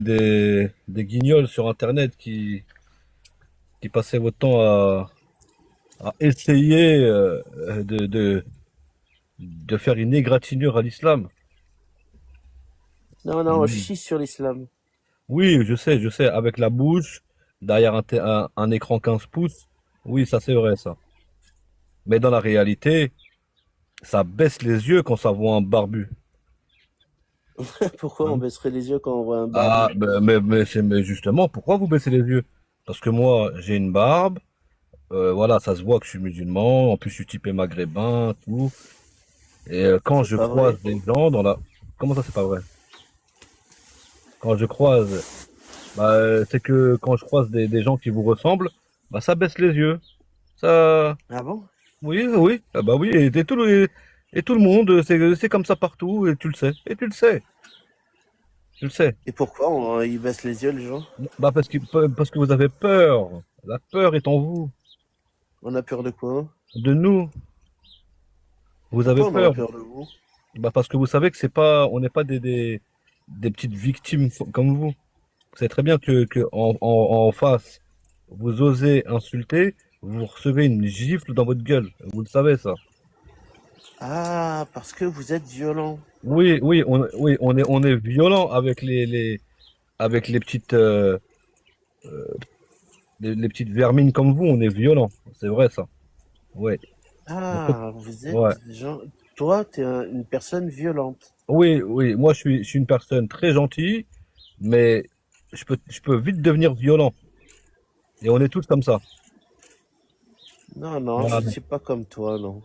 des guignols sur Internet qui passaient votre temps à essayer de faire une égratignure à l'islam. Non, non, je Mm. chie sur l'islam. Oui, je sais, avec la bouche, derrière un écran 15 pouces. Oui, ça c'est vrai, ça. Mais dans la réalité, ça baisse les yeux quand ça voit un barbu. Pourquoi on Hein. baisserait les yeux quand on voit un Ah, barbu? mais justement, pourquoi vous baissez les yeux? Parce que moi, j'ai une barbe, voilà, ça se voit que je suis musulman, en plus je suis typé maghrébin, tout. Et quand C'est je pas croise vrai. des gens dans la... Comment ça, c'est pas vrai? Quand je croise, c'est que quand je croise des gens qui vous ressemblent, bah ça baisse les yeux. Ça, Ah bon? oui, oui, ah bah oui, et tout le monde, c'est comme ça partout, et tu le sais, et tu le sais, tu le sais. Et pourquoi ils baissent les yeux, les gens? Bah parce que vous avez peur. La peur est en vous, On a peur de quoi? de nous. Vous avez Pourquoi on aurait peur. peur de vous? Bah parce que vous savez que c'est pas, on n'est pas des petites victimes comme vous. Vous savez très bien que en face, vous osez insulter, vous recevez une gifle dans votre gueule. Vous le savez ça. Ah, parce que vous êtes violent. Oui, on est violent avec avec les petites, les petites vermines comme vous. On est violent. C'est vrai ça. Ouais. Ah, vous Ouais. êtes gens. Toi, une personne violente. Oui, moi je suis une personne très gentille, mais je peux vite devenir violent. Et on est tous comme ça. Non, non, je Voilà. ne suis pas comme toi, non.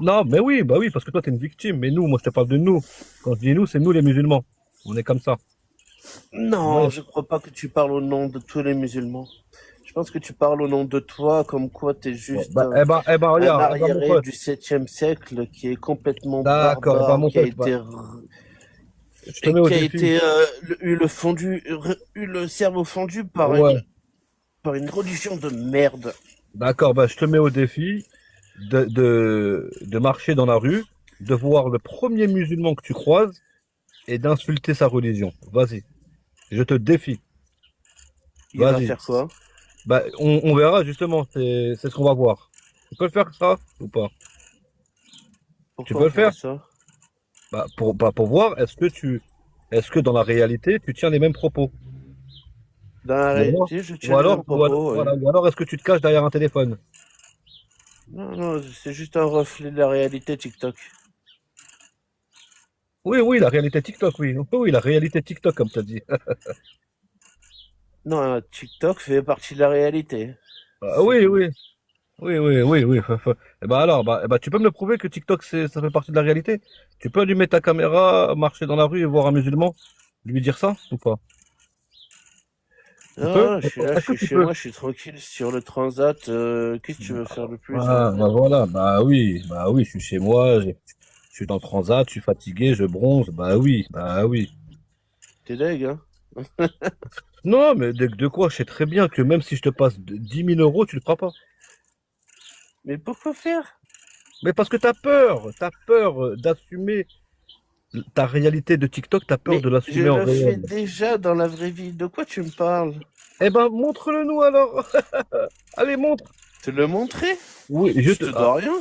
Non, mais oui, bah oui, parce que toi t'es une victime, mais nous, moi je te parle de nous. Quand je dis nous, c'est nous les musulmans. On est comme ça. Non, Ouais. je crois pas que tu parles au nom de tous les musulmans. Je pense que tu parles au nom de toi, comme quoi t'es Bon, juste un regarde, mon arriéré pote. du 7e siècle qui est complètement D'accord, barbare, mon pote, je te et mets au qui a défi. été eu le cerveau fondu Ouais, par une religion de merde. d'accord, bah je te mets au défi de marcher dans la rue, de voir le premier musulman que tu croises et d'insulter sa religion. Vas-y, je te défie. Il va Vas-y. faire quoi? Bah, on verra justement, c'est ce qu'on va voir. Tu peux le faire ça ou pas? Tu Pourquoi peux on le faire? ferait ça? Bah, pour voir, est-ce que dans la réalité, tu tiens les mêmes propos? Dans la réalité, je tiens les mêmes propos, oui. Voilà, ou alors est-ce que tu te caches derrière un téléphone? Non, non, c'est juste un reflet de la réalité TikTok. Oui, la réalité TikTok, oui. Oui, la réalité TikTok, comme tu as dit. Non, TikTok fait partie de la réalité. Ah, C'est tout. oui. Eh ben alors, tu peux me le prouver que TikTok, ça fait partie de la réalité? Tu peux allumer ta caméra, marcher dans la rue et voir un musulman, lui dire ça ou pas? Tu peux? Ah, je suis là, je Est-ce que suis tu chez peux? moi, je suis tranquille sur le transat. Qu'est-ce que tu veux faire de plus, là? Ah, bah voilà, bah oui, je suis chez moi, je suis dans le transat, je suis fatigué, je bronze, bah oui. T'es deg, hein? Non, mais de quoi, je sais très bien que même si je te passe 10 000 euros, tu le feras pas. Mais pourquoi faire? Mais parce que t'as peur d'assumer ta réalité de TikTok, t'as peur Mais de je l'assumer en le fais réel. déjà dans la vraie vie. De quoi tu me parles? Eh ben, montre-le nous alors. Allez, montre. Te le montrer? Oui, Je te dois rien.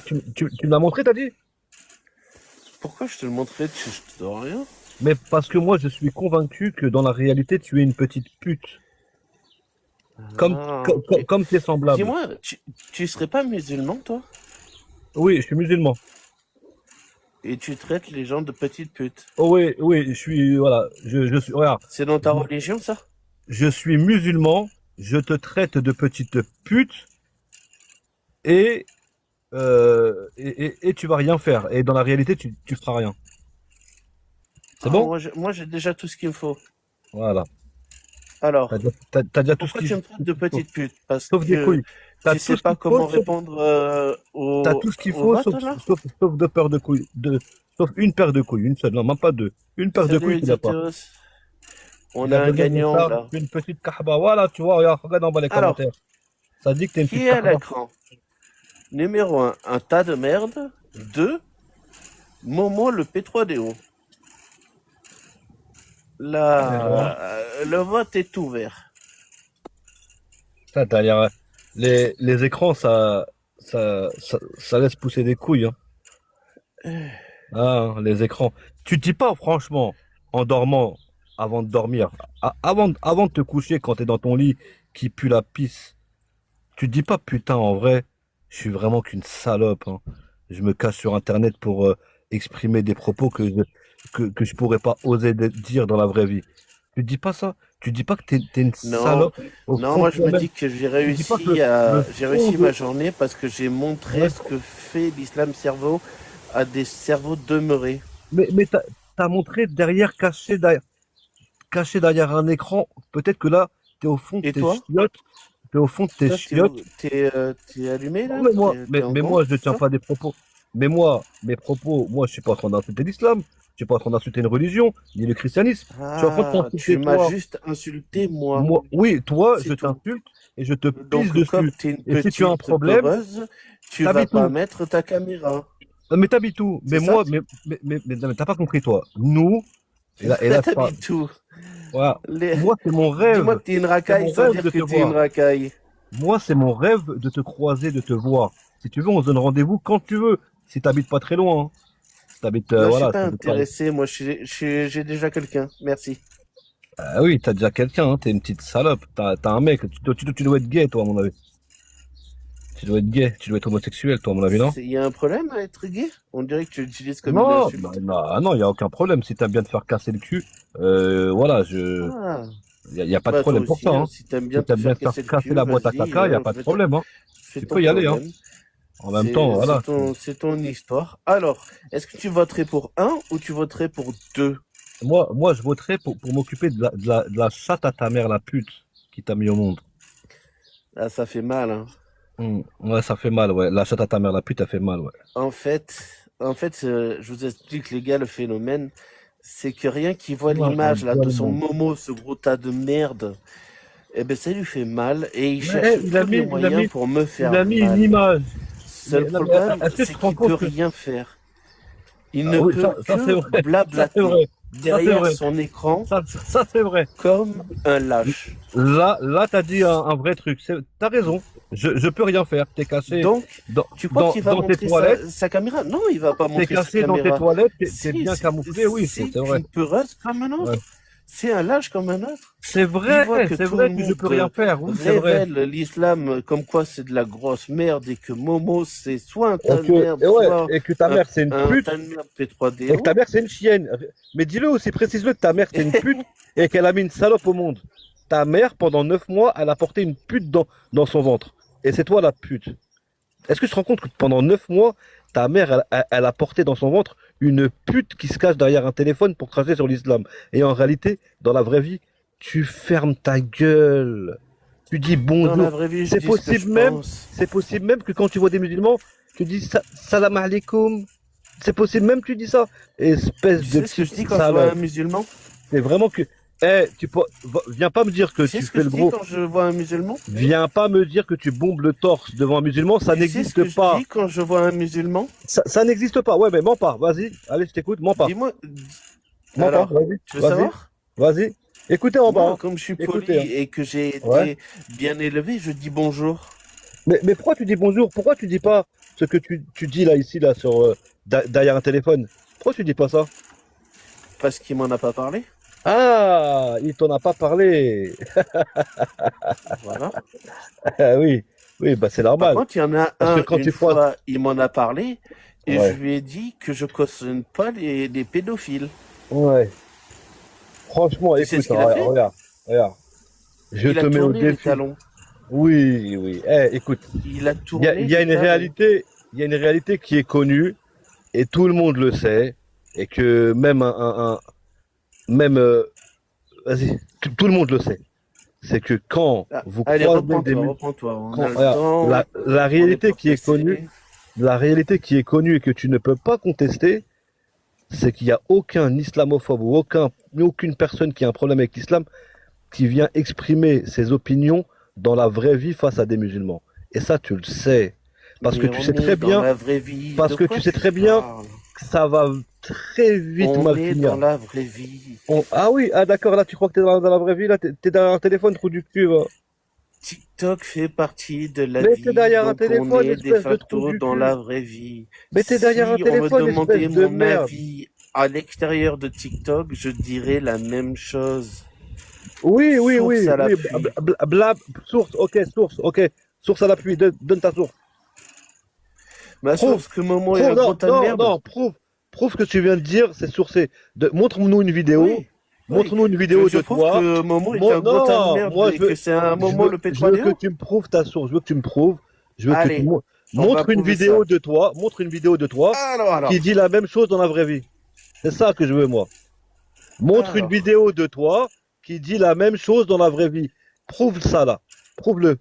tu me l'as montré, t'as dit? Pourquoi je te le montrerais? Je te dois rien. Mais parce que moi, je suis convaincu que dans la réalité, tu es une petite pute. Ah, ok. Comme tes semblables. Dis-moi, tu serais pas musulman, toi? Oui, je suis musulman. Et tu traites les gens de petites putes. Oh, oui, je suis, voilà, je suis, regarde, C'est dans ta religion, ça? je suis musulman, je te traite de petite pute et, et tu vas rien faire. Et dans la réalité, tu feras rien. C'est Ah, bon? moi, j'ai déjà tout ce qu'il me faut. Voilà. Alors, T'as déjà tout pourquoi tu me traites tout ce de qu'il faut. petite pute? Parce Sauf des que couilles. T'as tu tout sais ce pas qu'il faut, comment répondre t'as tout ce qu'il au faut, vote, là? sauf deux paires de couilles. Sauf une paire de couilles, une seule, non, même pas deux. Une paire de couilles Salut, qu'il a pas. Exoteros. On Il a a un besoin de gagnant, ça, là. une petite kahba. Voilà, tu vois, regarde en bas les Alors, commentaires. Ça dit que t'es une qui petite est à kahba. l'écran? Numéro un tas de merde. 2, Momo le P3DO. Voilà. Là, le vote est ouvert. Ça, derrière, les écrans, ça laisse pousser des couilles, hein. Ah, les écrans. Tu te dis pas, franchement, en dormant, avant de dormir, avant de te coucher, quand t'es dans ton lit, qui pue la pisse, tu te dis pas, putain, en vrai, je suis vraiment qu'une salope, hein. Je me cache sur Internet pour exprimer des propos que je pourrais pas oser dire dans la vraie vie. Tu te dis pas ça? Tu te dis pas que t'es une Non, salope au non, fond de moi je me toi-même? dis que Tu te dis pas que le j'ai fond réussi ma de... journée parce que j'ai montré Ouais. ce que fait l'islam cerveau à des cerveaux demeurés. Mais t'as montré derrière, caché derrière un écran, peut-être que là, t'es au fond de Et tes toi? chiottes, t'es au fond de tes Toi, chiottes. t'es allumé Non, là? T'es en mais gros? moi, je C'est tiens ça? pas des propos. Mais moi, mes propos, moi, je suis pas en train d'insulter l'islam, je suis pas en train d'insulter une religion, ni le christianisme. Je suis en train de Ah, tu t'insulter m'as toi. juste insulté moi, Moi, oui, toi, je c'est tout. t'insulte et je te Et pisse donc, comme dessus. t'es une Et si tu as un petite problème, peureuse, tu vas t'habites pas où? mettre ta caméra. Mais t'habites où? C'est ça? Non, mais t'as pas compris, toi. Nous, et là, je parle. T'habites où? Voilà. Les- Moi, Dis-moi que t'es une c'est racaille mon sans rêve dire de que te t'es une voir. racaille. Moi, c'est mon rêve de te croiser, de te voir. Si tu veux, on se donne rendez-vous quand tu veux. Si t'habites pas très loin, hein. Si t'habites, Non, je suis voilà, si pas t'habites pas. intéressé. Moi, j'ai déjà quelqu'un. Merci. Ah oui, t'as déjà quelqu'un, hein. T'es une petite salope. T'as un mec. Tu dois être gay, toi, à mon avis. Tu dois être gay. Tu dois être homosexuel, toi, à mon avis, non? Il y a un problème à être gay? On dirait que tu l'utilises comme une Non, bah, insulte. non, ah non, y a aucun problème. Si t'aimes bien te faire casser le cul, voilà, Ah, y a pas de bah toi problème pour ça, aussi, hein, hein. si t'aimes bien Si te t'aimes bien faire te faire casser le casser cul, la boîte à vas-y, caca, y a pas je de vais t'en... problème, hein. C'est Tu ton peux y aller, hein. problème. En même temps, voilà. C'est ton histoire. Alors, est-ce que tu voterais pour un ou tu voterais pour deux? Moi, je voterais pour m'occuper de la chatte à ta mère, la pute, qui t'a mis au monde. Ah, ça fait mal, hein. Ouais, ça fait mal, ouais. La chatte à ta mère, la pute, ça fait mal, ouais. En fait, je vous explique, les gars, le phénomène, c'est que rien qu'il voit Ouais, on l'image là doit de le son monde. Momo, ce gros tas de merde, eh ben ça lui fait mal et il Mais cherche il a tous les mis, moyens pour me il faire a mis une mal. image. Seul Non, mais problème, est-ce que tu c'est te rends qu'il peut compte que... rien faire. Il Ah ne oui, peut ça c'est que vrai. Ça c'est blablater vrai. Ça c'est derrière vrai. son écran Ça c'est vrai. comme un lâche. Là, t'as dit un vrai truc. T'as raison. Je peux rien faire. T'es caché Donc, tu crois qu'il va dans tes montrer toilettes. sa caméra? Non, il va pas T'es montrer sa caché dans tes caméra. toilettes. T'es Si, bien camouflé. Oui, c'est c'est vrai. une peureuse comme un Ouais. autre. C'est un lâche comme un autre. C'est Il vrai, voit que c'est tout le vrai que je monde peux rien faire. Oui, c'est vrai. révèle l'islam comme quoi c'est de la grosse merde et que Momo c'est soit un tas de merde, Ouais, soit et que ta mère c'est une un pute. tas de merde Et que ta P3DO. mère c'est une chienne. Mais dis-le aussi, précise-le que ta mère c'est une pute et qu'elle a mis une salope au monde. Ta mère, pendant 9 mois, elle a porté une pute dans son ventre. Et c'est toi la pute. Est-ce que tu te rends compte que pendant 9 mois, ta mère, elle a porté dans son ventre une pute qui se cache derrière un téléphone pour cracher sur l'islam. Et en réalité, dans la vraie vie, tu fermes ta gueule. Tu dis Dans la bonjour. vraie vie, je C'est dis ce que possible je même, pense. c'est possible même que quand tu vois des musulmans, tu dis salam alaikum. C'est possible même que tu dis ça. Espèce Tu de sais ce que petite je dis quand je vois un salope. musulman? C'est vraiment que... Eh, viens pas me dire que Tu sais tu ce que fais je le dis gros. quand je vois un musulman? Viens pas me dire que tu bombes le torse devant un musulman. Ça Tu sais ce n'existe que je pas. dis quand je vois un musulman? Ça n'existe pas. Ouais, mais mens pas. Vas-y. Allez, je t'écoute. Mens pas. Dis-moi. Mens pas. Alors, Vas-y. tu veux Vas-y. savoir? Vas-y. Écoutez en bas, Moi, hein. comme je suis Écoutez, hein. poli et que j'ai Ouais. été bien élevé, je dis bonjour. Mais pourquoi tu dis bonjour? Pourquoi tu dis pas ce que tu dis là, ici, là, sur, derrière un téléphone? Pourquoi tu dis pas ça? Parce qu'il m'en a pas parlé. Ah, il t'en a pas parlé. Voilà. Ah oui. Oui, bah c'est Par normal. contre, il y en a Parce que un, quand une tu croises. fois, il m'en a parlé et je Ouais. lui ai dit que je cautionne pas les pédophiles. Ouais. Franchement, Tu sais écoute, ce qu'il a regarde, fait? regarde, regarde. Je Il a te mets au tourné les défi. talons. Oui, oui. Eh, écoute, Il a il tourné y a les une talons. réalité, il y a une réalité qui est connue et tout le monde le sait et que même même, vas-y, tout le monde le sait. C'est que quand Ah, vous allez, croisez des mus- reprends-toi. On a quand, le regarde, temps. la On n'est réalité pas qui est connue, pressé. la réalité qui est connue et que tu ne peux pas contester, c'est qu'il n'y a aucun islamophobe ou aucune personne qui a un problème avec l'islam qui vient exprimer ses opinions dans la vraie vie face à des musulmans. Et ça, tu le sais. Parce que Mais tu on sais est très dans bien, la vraie vie. parce De que quoi tu sais tu très bien parles? ça va très vite On mal est finir. dans la vraie vie. Ah oui, ah d'accord, là tu crois que t'es dans la vraie vie, là t'es derrière un téléphone, trou du cul, va. TikTok fait partie de la Mais t'es vie, derrière un donc on téléphone, est de espèce de trou facto du dans cul. la vraie vie. Mais t'es derrière un Si on me téléphone, espèce demandait de mon merde. avis à l'extérieur de TikTok, je dirais la même chose. Oui, oui, Source oui, à oui, l'appui. source, ok, source à l'appui, donne ta source. Ma Prouve, source que Momo est prouve, un non, gros tas de non, merde. non, prouve ce que tu viens de dire, c'est sourcé. Montre-nous une vidéo, Oui, oui. une Tu veux vidéo que je de prouve toi. que Momo est un gros tas de Non, merde moi et que c'est un Momo le je veux que P3DO? tu me prouves ta source, je veux que tu me prouves, je veux que tu Allez, me on va montre une prouver vidéo ça. de toi, qui Alors. dit la même chose dans la vraie vie. C'est ça que je veux, moi. Montre une Alors. vidéo de toi qui dit la même chose dans la vraie vie. Prouve ça là. Prouve-le.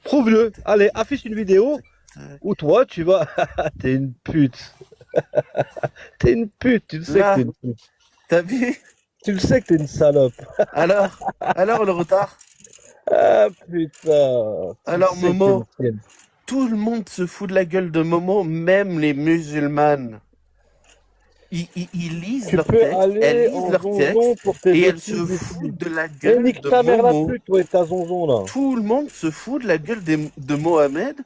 Prouve-le. Allez, affiche une vidéo où toi tu vas. T'es une pute. T'es une pute. Tu le sais que t'es Là, une pute. t'as vu? Tu le sais que t'es une salope. Alors le retard? Ah putain. Tu Alors sais que t'es une Momo, tienne. tout le monde se fout de la gueule de Momo, même les musulmanes. Ils lisent Tu leurs peux textes, elles aller lisent en leurs zonzon textes pour tes et elles se bêtises ici. foutent de la Et gueule nique de ta mère la Momo. pute, toi et ta zonzon là. Tout le monde se fout de la gueule de Mohamed,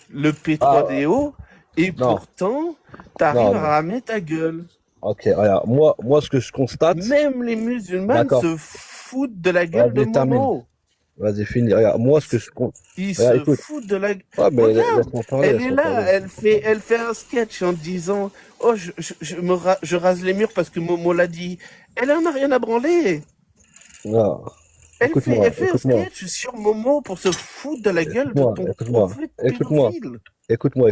le Ah P3DO, et non, pourtant, t'arrives non, à non. ramer ta gueule. Ok, regarde, moi ce que je constate, Même les musulmanes d'accord. se foutent de la gueule de Vas-y, termine. Momo. Vas-y, finis. Regarde, moi, Ils ce que se, je... ils Regarde, se écoute. foutent de la... Ouais, mais Regarde, laisse-moi parler, elle est laisse-moi là, parler. elle fait un sketch en disant, oh, je rase les murs parce que Momo l'a dit. Elle en a rien à branler. Non, Elle écoute-moi, fait un écoute-moi, sketch sur Momo pour se foutre de la gueule de écoute-moi, ton écoute-moi, prophète écoute-moi, pédophile. écoute-moi.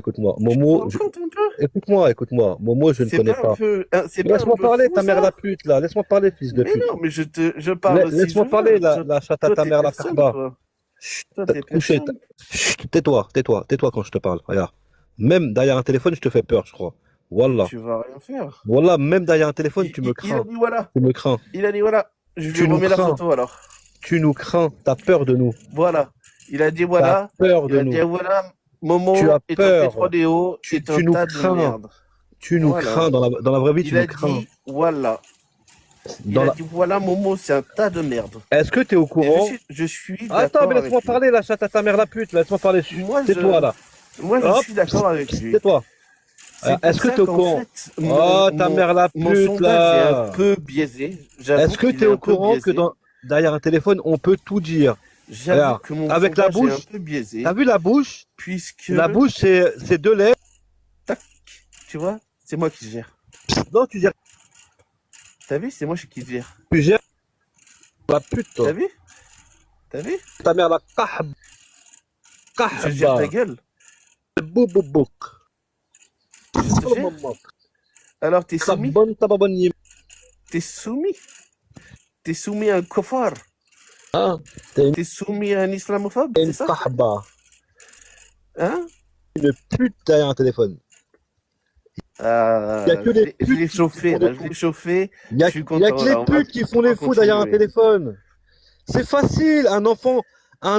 Tu te Momo, rends compte un peu? écoute-moi. Momo, je ne C'est connais pas un pas. peu, c'est pas un Laisse-moi peu parler, fou ta mère la ça? pute, là. Laisse-moi parler, fils de Mais pute. non, mais je parle si je Laisse-moi parler, veux. la chatte à Toi, ta t'es mère, la personne, karba. toi. Chut, Toi, t'es couché. personne. Chut, tais-toi quand je te parle. Regarde. Même derrière un téléphone, je te fais peur, je crois. Wallah. Tu vas rien faire. Wallah, même derrière un téléphone, tu me Il a crains. dit voilà. Tu me crains. Il a dit voilà. Je lui Tu nous remets la crains. photo alors. Tu nous crains. T'as peur de nous. Voilà. Il a dit T'as voilà. peur Il de a dit nous. voilà. Tu as Momo est un peur. P3DO, est un Tu nous tas de crains. merde. Tu nous crains. Voilà. Dans la vraie vie, tu Il nous a crains. dit voilà. Il Dans a la... dit voilà, Momo, c'est un tas de merde. Est-ce que tu es au Et courant? je suis Attends, d'accord mais laisse-moi avec lui. parler, la chatte à ta mère, la pute. Laisse-moi parler. Moi, Tais-toi, là. je Hop, suis d'accord avec lui. tais-toi. C'est Est-ce pour que ça tu es au qu'en courant? fait, Oh, ta mère, la mon pute, sondage est un là. peu biaisé. J'avoue Est-ce que qu'il tu es est au un peu courant que biaisé. derrière un téléphone, on peut tout dire? J'avoue Regarde, que mon avec la sondage est un bouche, peu t'as biaisé, vu la bouche? puisque, La bouche, c'est deux lèvres. tac, tu vois, c'est moi qui gère. Non, tu gères, T'as vu, c'est moi qui gère. tu gères la pute, T'as toi. vu? T'as vu? Ta mère, la kahb, Je gère ta kahba, gueule. boubouk. Je te gère. Alors, t'es soumis? Sabon, tababon, yim. T'es soumis? T'es soumis à un kofar? Hein? T'es T'es soumis à un islamophobe, c'est une ça? kahba. Hein? Une pute derrière un téléphone. Il n'y a que les Je l'ai putes qui chauffé, font là, les je l'ai fous. chauffé. Il n'y a, Je suis il y a content, que là, les putes qui font on va les fous derrière un continuer. téléphone. C'est facile. Un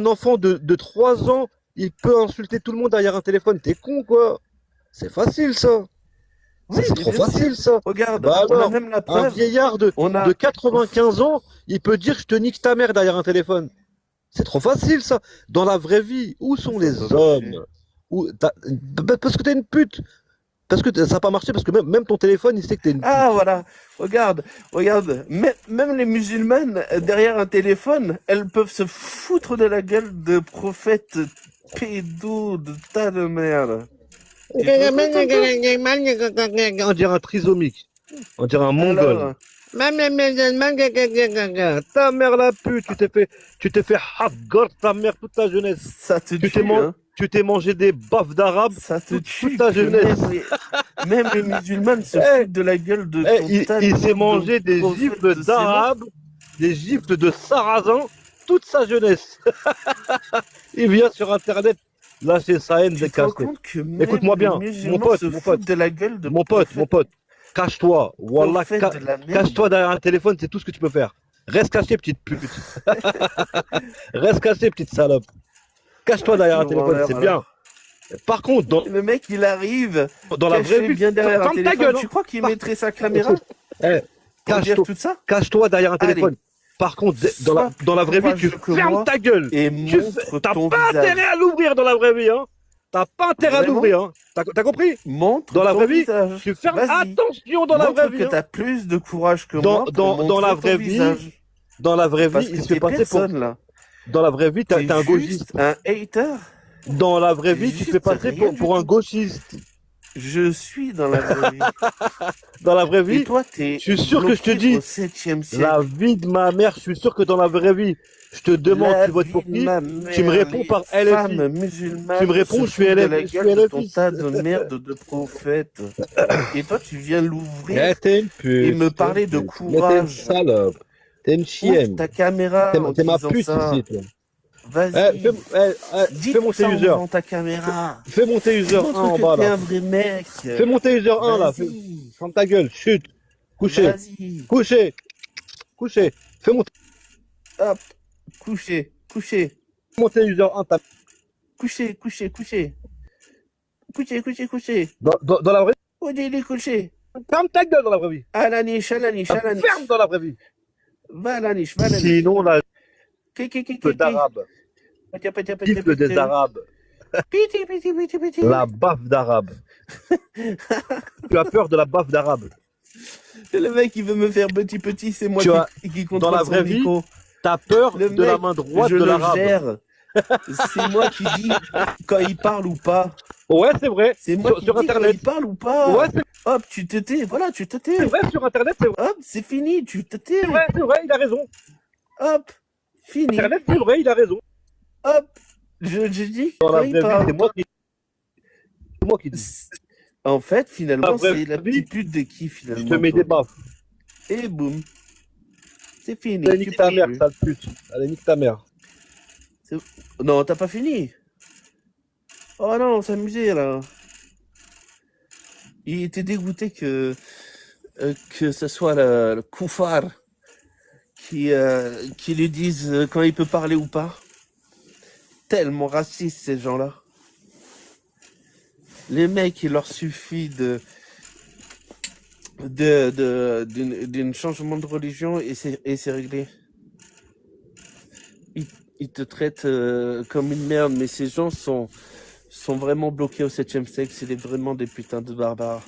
enfant de 3 ans, il peut insulter tout le monde derrière un téléphone. T'es con, quoi. C'est facile, ça. Oui, C'est trop bien sûr. facile, ça. Regarde, Bah on a alors, même la un preuve. vieillard de On a, 95 ans, il peut dire je te nique ta mère derrière un téléphone. C'est trop facile, ça. Dans la vraie vie, où sont ça les peut marcher. hommes? Parce que t'es une pute. Parce que ça n'a pas marché, parce que même ton téléphone, il sait que t'es une pute. Ah, voilà. Regarde. Même les musulmanes, derrière un téléphone, elles peuvent se foutre de la gueule de prophètes pédos de tas de merde. Tu te rends compte un peu? On dirait un trisomique. On dirait un mongol. Alors, Ta mère la pute, tu t'es fait hafgor ta mère toute ta jeunesse. ça te Tu t'es tue, hein. tu t'es mangé des baffes d'arabe Ça te toute tue ta que jeunesse. même les musulmanes se Eh, foutent de la gueule de eh, ton tas il s'est de mangé des prophètes gifles de sémans. d'arabe, des gifles de sarrasin toute sa jeunesse. Il vient sur internet lâcher sa haine Tu des te rends casquettes. compte que même Écoute-moi les bien, mon musulmans pote, se mon pote, foutent de la gueule de mon prophètes, pote, cache-toi. Wallah, prophètes de la merde. cache-toi derrière un téléphone, c'est tout ce que tu peux faire. Reste caché, petite pute. Reste caché, petite salope. Cache-toi derrière un Tu me rends téléphone, l'air, c'est bien. alors. Par contre, Le mec, il arrive dans la vraie caché vie, bien derrière un ferme ta téléphone. gueule. Tu crois qu'il Par- mettrait sa caméra Eh, pour dire cache-toi, tout ça? cache-toi derrière un Allez, téléphone. Par contre, sois dans plus la vraie vie, tu courageux que fermes moi ta gueule. et montre T'as ton pas intérêt visage. à l'ouvrir dans la vraie vie, hein. T'as pas intérêt à Vraiment? l'ouvrir, hein. T'as compris? Montre Dans la ton vraie vie, visage. tu fermes. Vas-y. Attention dans la Montre vraie que vie, hein. t'as plus de courage que moi pour Dans la montrer ton vraie vie, visage. dans la vraie vie, Parce que il se fait t'es passer pour. personne là. Dans la vraie vie, T'es t'es un juste gauchiste. un hater. Dans la vraie T'es vie, tu te fais juste passer rien du pour un tout. gauchiste. Je suis dans la vraie vie. Dans la vraie Et vie, toi, t'es je suis sûr que je te bloqué dis, au 7e la siècle. vie de ma mère, je suis sûr que dans la vraie vie, je te demande, La tu votes vie pour de qui? ma Tu me mère, réponds les par femmes LFI. Tu me musulmanes réponds, se je suis foutent de la je suis gueule de ton LFI. tas de merde de prophète. Et toi, tu viens Eh, l'ouvrir t'es une et pute, me t'es une parler de pute. Mais t'es une courage. salope. T'es une Ouvre chienne. ta caméra en T'es ma disant pute ça. ici, toi. Vas-y, dis Fais tout monter ça en user. ouvrant ta caméra. Fais monter user 1 Montre en que bas, t'es là. un vrai mec. Fais monter user 1, là. Vas-y, Ferme ta gueule, chute. Couché. vas-y. Couché. Couché. Fais Hop, couché, couché, monter user 1. couché, couché, couché. Couché, couché, couché. Dans la vraie Oh, il est couché. vie. Ferme ta gueule dans la vraie vie. À la niche, à la niche, à la niche. Ferme dans la vraie vie. Va à la niche, va à la niche. Sinon, la Qui, gifle d'arabe. Gifle des arabes. Piti, piti, piti, piti. La baffe d'arabe. Tu as peur de la baffe d'arabe. Le mec, il veut me faire petit, petit, c'est moi Tu as- qui dans contrôle la son vraie vie, micro. T'as peur Le de la mec, main droite je de le l'arabe. gère. C'est moi qui dis quand il parle ou pas. Ouais, c'est vrai. C'est moi qui Sur dis quand Internet. il parle ou pas. Ouais, c'est Hop, tu te tais, voilà, tu te tais. vrai. Sur Internet, c'est vrai. Hop, c'est fini, tu te tais. C'est vrai, il a raison. Hop, fini. Internet, c'est vrai, il a raison. Hop, je dis Dans la quand il vraie vie, parle. c'est moi qui dis. En fait, Dans finalement, la vraie c'est la vie, petite pute de qui, Je finalement te mets toi. des baffes. Et boum, c'est fini. Allez, Tu nique ta parles mère, plus. sale pute. Allez, nique ta mère. Non, t'as pas fini. Oh non, on s'amusait là. Il était dégoûté que ce soit le koufar qui lui dise quand il peut parler ou pas. Tellement racistes ces gens-là. Les mecs, il leur suffit d'un changement de religion et c'est réglé. Ils te traitent comme une merde, mais ces gens sont vraiment bloqués au 7e siècle. C'est vraiment des putains de barbares.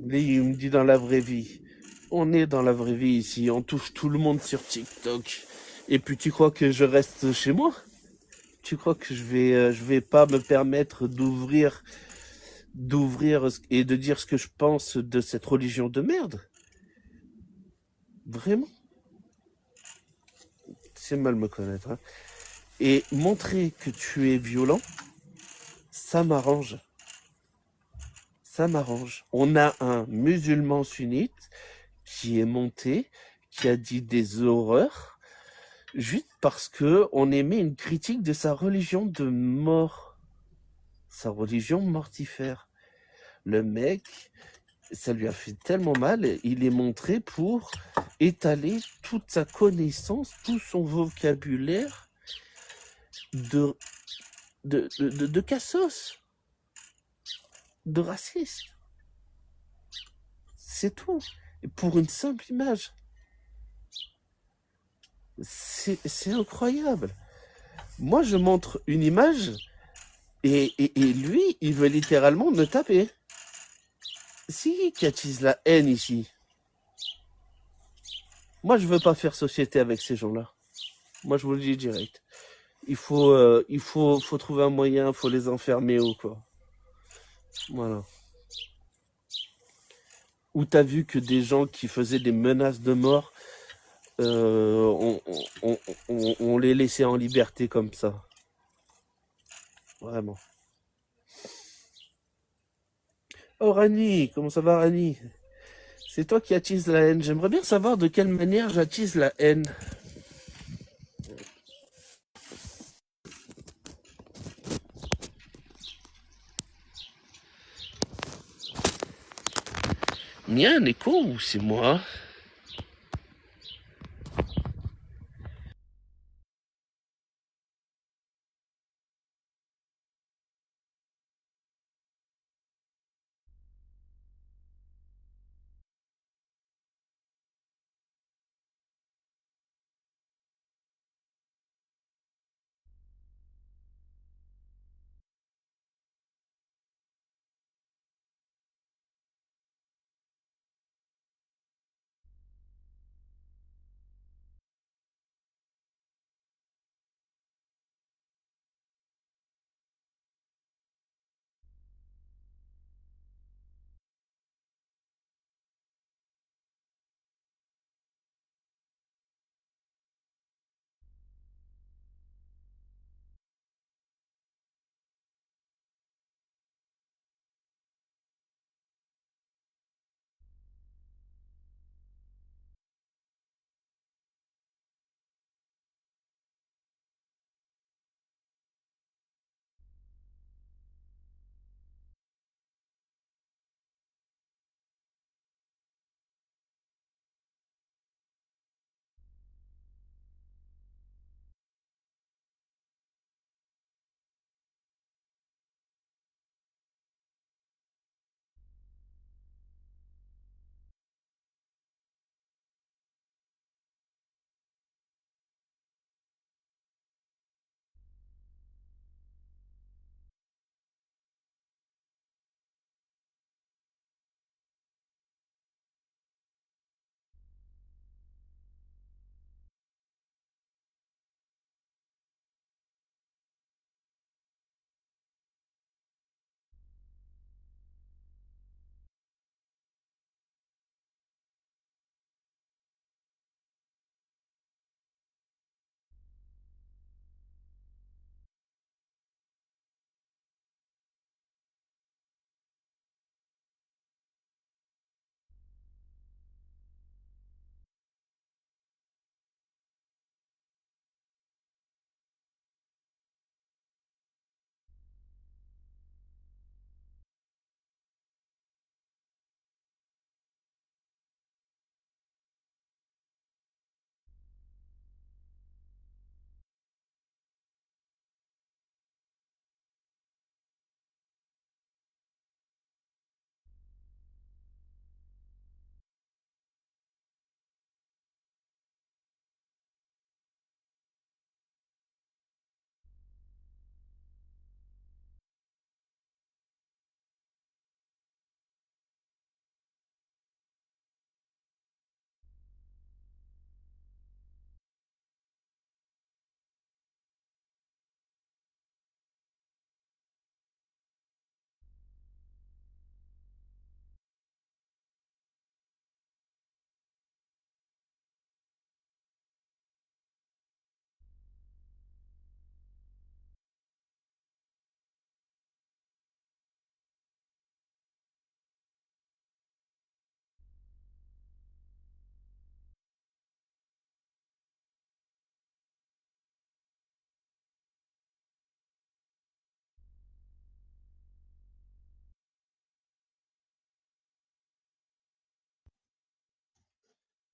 Lui, il me dit dans la vraie vie. On est dans la vraie vie ici. On touche tout le monde sur TikTok. Et puis tu crois que je reste chez moi? Tu crois que je vais pas me permettre d'ouvrir et de dire ce que je pense de cette religion de merde? Vraiment? C'est mal me connaître, hein. Et montrer que tu es violent, ça m'arrange. Ça m'arrange. On a un musulman sunnite qui est monté, qui a dit des horreurs, juste parce que on émet une critique de sa religion de mort. Sa religion mortifère. Le mec, ça lui a fait tellement mal, il est montré pour étaler toute sa connaissance, tout son vocabulaire de cassos, de raciste. C'est tout. Et pour une simple image. C'est incroyable. Moi, je montre une image et lui, il veut littéralement me taper. Si, qui attise la haine ici. Moi, je veux pas faire société avec ces gens-là. Moi, je vous le dis direct. Il faut trouver un moyen, il faut les enfermer ou quoi. Voilà. Où t'as vu que des gens qui faisaient des menaces de mort, on les laissait en liberté comme ça. Vraiment. Oh Rani, comment ça va Rani? C'est toi qui attise la haine. J'aimerais bien savoir de quelle manière j'attise la haine. Il y a un écho ou c'est moi?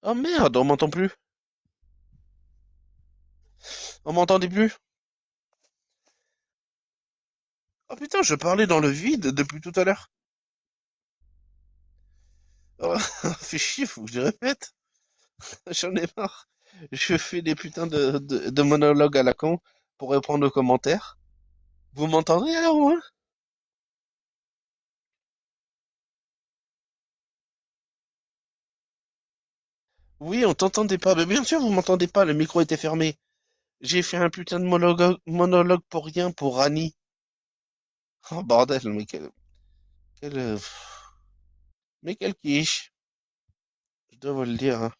Oh merde, on m'entend plus. On m'entendait plus. Oh putain, je parlais dans le vide depuis tout à l'heure. Oh, fais chier, faut que je répète. J'en ai marre. Je fais des putains de monologues à la con pour répondre aux commentaires. Vous m'entendez alors, hein? Oui, on t'entendait pas. Mais bien sûr, vous m'entendez pas, le micro était fermé. J'ai fait un putain de monologue pour rien pour Rani. Oh bordel, mais mais quel quiche, je dois vous le dire, hein.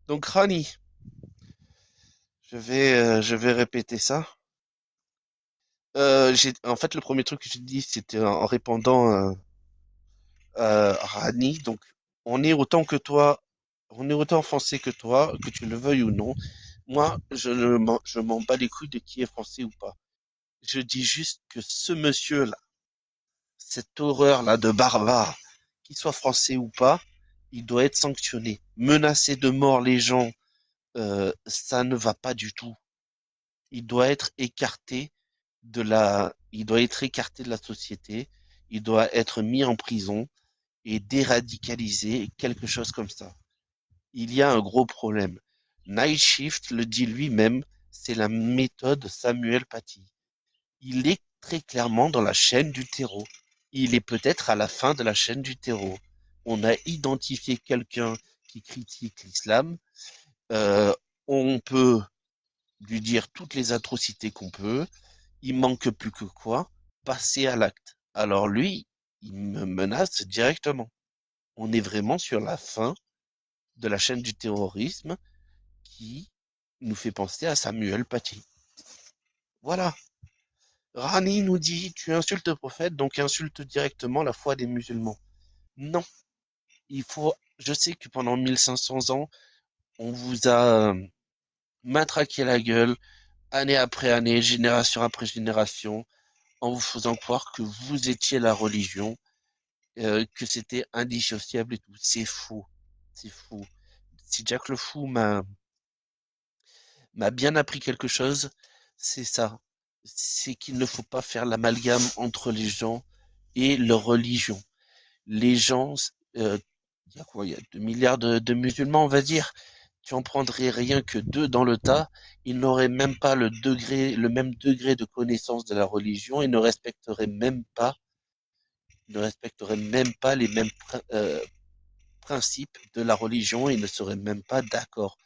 Donc Rani, je vais répéter ça. En fait, le premier truc que j'ai dit, c'était en répondant Rani. Donc, on est autant que toi, on est autant français que toi, que tu le veuilles ou non. Moi, je m'en bats les couilles de qui est français ou pas. Je dis juste que ce monsieur-là, cette horreur-là de barbare, qu'il soit français ou pas, il doit être sanctionné. Menacer de mort les gens, ça ne va pas du tout. Il doit être écarté il doit être écarté de la société. Il doit être mis en prison et déradicalisé, quelque chose comme ça. Il y a un gros problème. Night Shift le dit lui-même, c'est la méthode Samuel Paty. Il est très clairement dans la chaîne du terreau. Il est peut-être à la fin de la chaîne du terreau. On a identifié quelqu'un qui critique l'islam. Euh, on peut lui dire toutes les atrocités qu'on peut. Il manque plus que quoi? Passer à l'acte. Alors lui, il me menace directement. On est vraiment sur la fin de la chaîne du terrorisme qui nous fait penser à Samuel Paty. Voilà. Rani nous dit, tu insultes le prophète, donc insulte directement la foi des musulmans. Non, je sais que pendant 1500 ans, on vous a matraqué la gueule, année après année, génération après génération, en vous faisant croire que vous étiez la religion, que c'était indissociable et tout. C'est faux. C'est faux. Si Jack le Fou m'a bien appris quelque chose, c'est ça. C'est qu'il ne faut pas faire l'amalgame entre les gens et leur religion. Les gens, euh, il y a quoi? Il y a 2 milliards de musulmans, on va dire. Tu en prendrais rien que deux dans le tas, ils n'auraient même pas le même degré de connaissance de la religion et ne respecteraient même pas les mêmes principes de la religion et ne seraient même pas d'accord.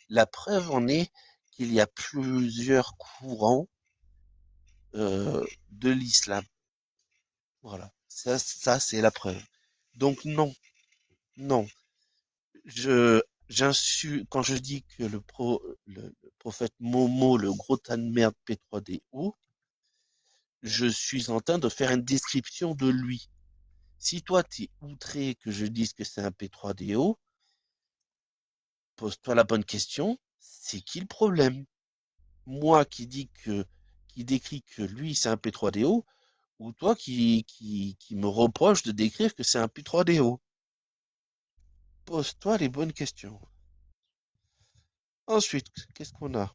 La preuve en est qu'il y a plusieurs courants de l'islam. Voilà, ça c'est la preuve. Donc non, non, quand je dis que le prophète Momo, le gros tas de merde P3DO, je suis en train de faire une description de lui. Si toi t'es outré que je dise que c'est un P3DO, pose-toi la bonne question, c'est qui le problème? Moi qui décrit que lui c'est un P3DO, ou toi qui me reproche de décrire que c'est un P3DO? Pose-toi les bonnes questions. Ensuite, qu'est-ce qu'on a?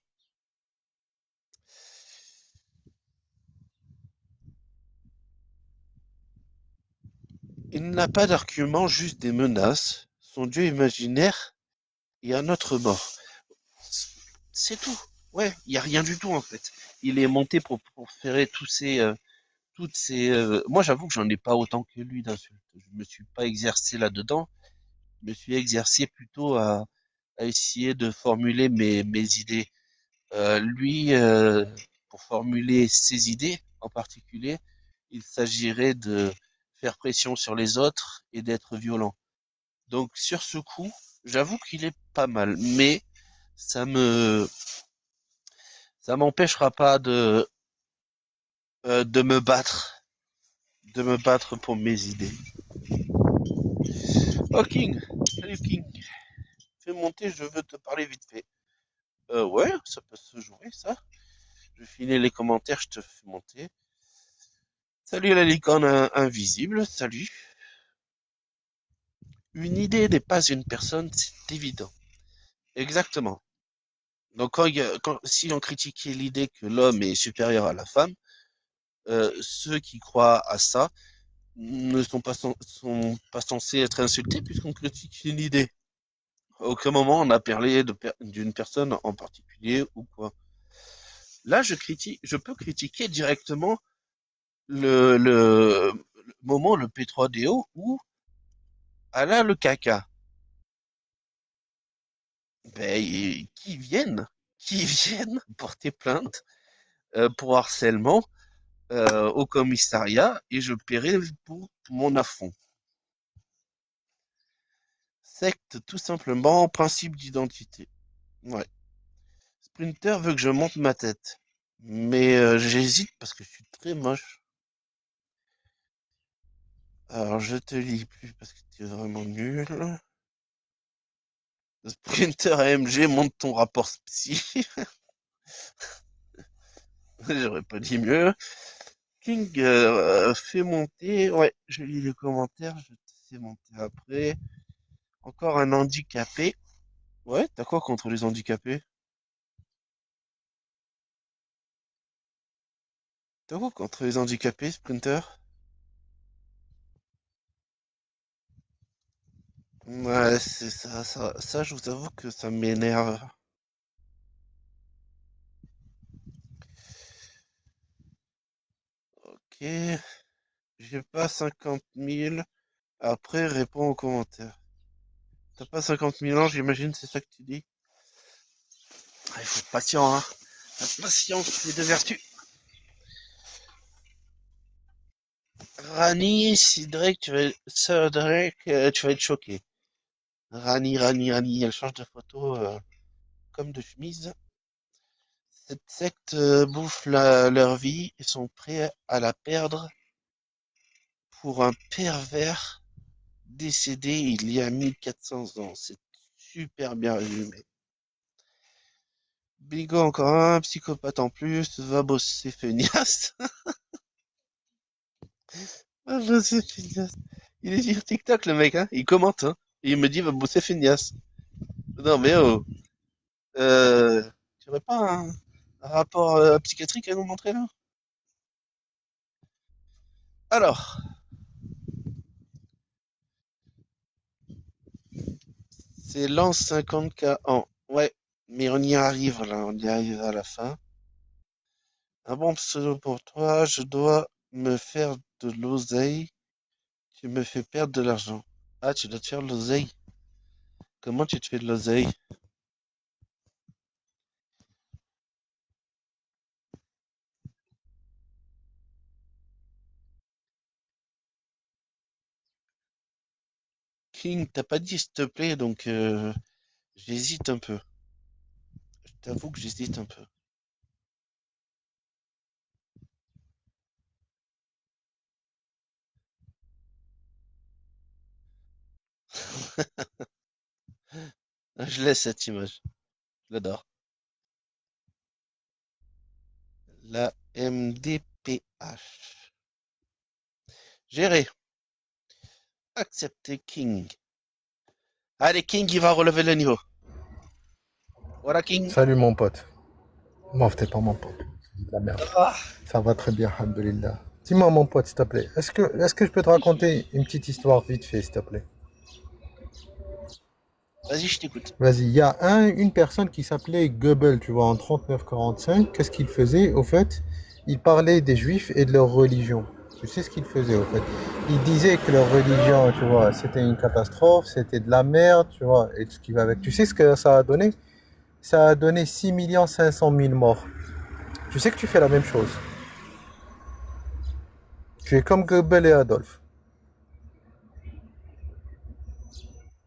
Il n'a pas d'argument, juste des menaces. Son dieu imaginaire et un autre mort. C'est tout. Ouais, il y a rien du tout en fait. Il est monté pour faire toutes ces. Moi, j'avoue que j'en ai pas autant que lui d'insultes. Je me suis pas exercé là-dedans. Je me suis exercé plutôt à essayer de formuler mes idées. Lui, pour formuler ses idées en particulier, il s'agirait de faire pression sur les autres et d'être violent. Donc sur ce coup, j'avoue qu'il est pas mal, mais ça me ça m'empêchera pas de de me battre pour mes idées. Oh King, salut King, fais monter, je veux te parler vite fait. Ouais, ça peut se jouer ça. Je finis les commentaires, je te fais monter. Salut la licorne invisible, salut. Une idée n'est pas une personne, c'est évident. Exactement. Donc si on critiquait l'idée que l'homme est supérieur à la femme, ceux qui croient à ça ne sont pas censés être insultés puisqu'on critique une idée. À aucun moment on a parlé d'une personne en particulier ou quoi. Là, je peux critiquer directement le moment, le P3DO où elle a le caca. Ben, qui viennent porter plainte pour harcèlement au commissariat et je paierai pour mon affront. Secte, tout simplement, principe d'identité. Ouais. Sprinter veut que je monte ma tête. Mais j'hésite parce que je suis très moche. Alors je te lis plus parce que tu es vraiment nul. Sprinter AMG, monte ton rapport psy. J'aurais pas dit mieux. King fait monter. Ouais, je lis les commentaires, je te fais monter après. Encore un handicapé. Ouais, t'as quoi contre les handicapés? T'as quoi contre les handicapés, Sprinter? Ouais, c'est ça, je vous avoue que ça m'énerve. Ok, j'ai pas 50 000. Après, réponds aux commentaires. T'as pas 50 000 ans, j'imagine, c'est ça que tu dis? Ah, il faut être patient, hein. La patience, c'est de vertu. Rani, si Drake, Sir Drake, tu vas être choqué. Rani, elle change de photo comme de chemise. Cette secte bouffe leur vie et sont prêts à la perdre pour un pervers décédé il y a 1400 ans. C'est super bien résumé. Bigo encore un, psychopathe en plus, va bosser feignasse. Va bosser feignasse. Il est sur TikTok le mec, hein. Il commente, hein. Et il me dit va bosser feignasse. Non mais oh. Euh, tu aurais pas un rapport psychiatrique à nous montrer là? Alors, c'est l'an 50K ans. Ouais, mais on y arrive là, on y arrive à la fin. Un bon pseudo pour toi, je dois me faire de l'oseille. Tu me fais perdre de l'argent. Ah, tu dois te faire de l'oseille. Comment tu te fais de l'oseille? King, t'as pas dit s'il te plaît, donc j'hésite un peu. Je t'avoue que j'hésite un peu. Je laisse cette image. Je l'adore. La MDPH. Gérer. Accepter King. Allez, King, il va relever le niveau. Voilà, King. Salut mon pote. Non, t'es pas mon pote. C'est de la merde. Ah, Ça va très bien, alhamdoulilah. Dis-moi mon pote, s'il te plaît. Est-ce que je peux te raconter une petite histoire vite fait, s'il te plaît? vas-y, je t'écoute. Vas-y, il y a une personne qui s'appelait Goebbels, tu vois, en 39-45. Qu'est-ce qu'il faisait, au fait? Il parlait des juifs et de leur religion. Tu sais ce qu'il faisait, au fait? Il disait que leur religion, tu vois, c'était une catastrophe, c'était de la merde, tu vois, et tout ce qui va avec. Tu sais ce que ça a donné? Ça a donné 6 500 000 morts. Tu sais que tu fais la même chose. Tu es comme Goebbels et Adolphe.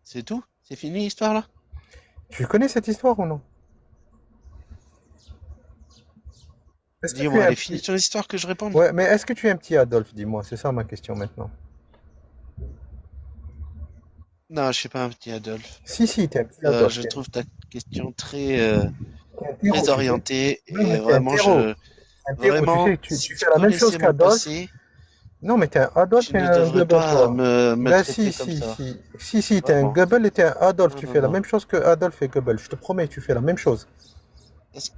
C'est tout? C'est fini l'histoire là? Tu connais cette histoire ou non? Est-ce que tu es Dis-moi, un elle est finie petit... sur l'histoire que je réponde? Ouais, mais est-ce que tu es un petit Adolphe, dis-moi. C'est ça ma question maintenant. Non, je suis pas un petit Adolphe. Si, t'es un petit Adolphe. Je trouve ta question très, T'es un très terreau, tu sais. orientée Non, et mais t'es un vraiment, terreau. Un terreau, tu vraiment, sais, tu si fais tu la même chose connaissais mon qu'Adolphe. passé, Non, mais t'es un Adolf Tu et ne un devrais Goebbels, pas toi. me Ben traiter si, comme si, ça. si. Si, t'es un Vraiment. Goebbels et t'es un Adolf. Non, Tu non, fais la non. même chose que Adolf et Goebbels. Je te promets, tu fais la même chose. Est-ce-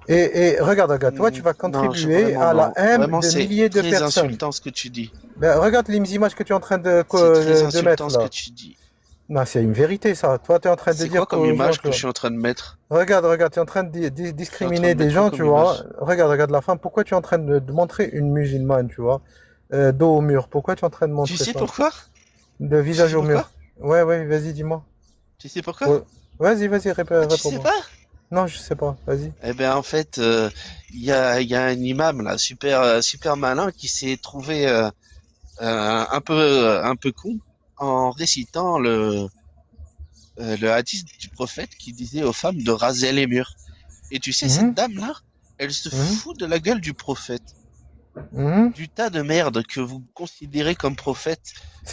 Et regarde, toi, tu vas Non, contribuer vraiment à la non. haine Vraiment, de c'est milliers de très personnes. insultant ce que tu dis. Ben, regarde les images que tu es en train C'est très de insultant mettre ce que là. tu dis. Non, c'est une vérité, ça. Toi, tu es en train de C'est quoi dire comme qu'aux gens, image tu que je vois. suis en train de mettre? Regarde, tu es en train de Je suis en train discriminer de des mettre quoi gens, tu comme vois. image? Regarde la femme. Pourquoi tu es en train de montrer une musulmane, tu vois, dos au mur? Pourquoi tu es en train de Tu montrer sais ça? pourquoi? De Tu visage sais au pourquoi? mur. Ouais, vas-y, dis-moi. Tu sais pourquoi? Ouais. Vas-y, Ah, tu sais réponds-moi. pas? Non, je sais pas. Vas-y. Eh ben en fait, il y a un imam là, super malin, qui s'est trouvé un peu con en récitant le hadith du prophète qui disait aux femmes de raser les murs. Et tu sais, cette Mhm, dame-là, elle se mhm, fout de la gueule du prophète. mhm. Du tas de merde que vous considérez comme prophète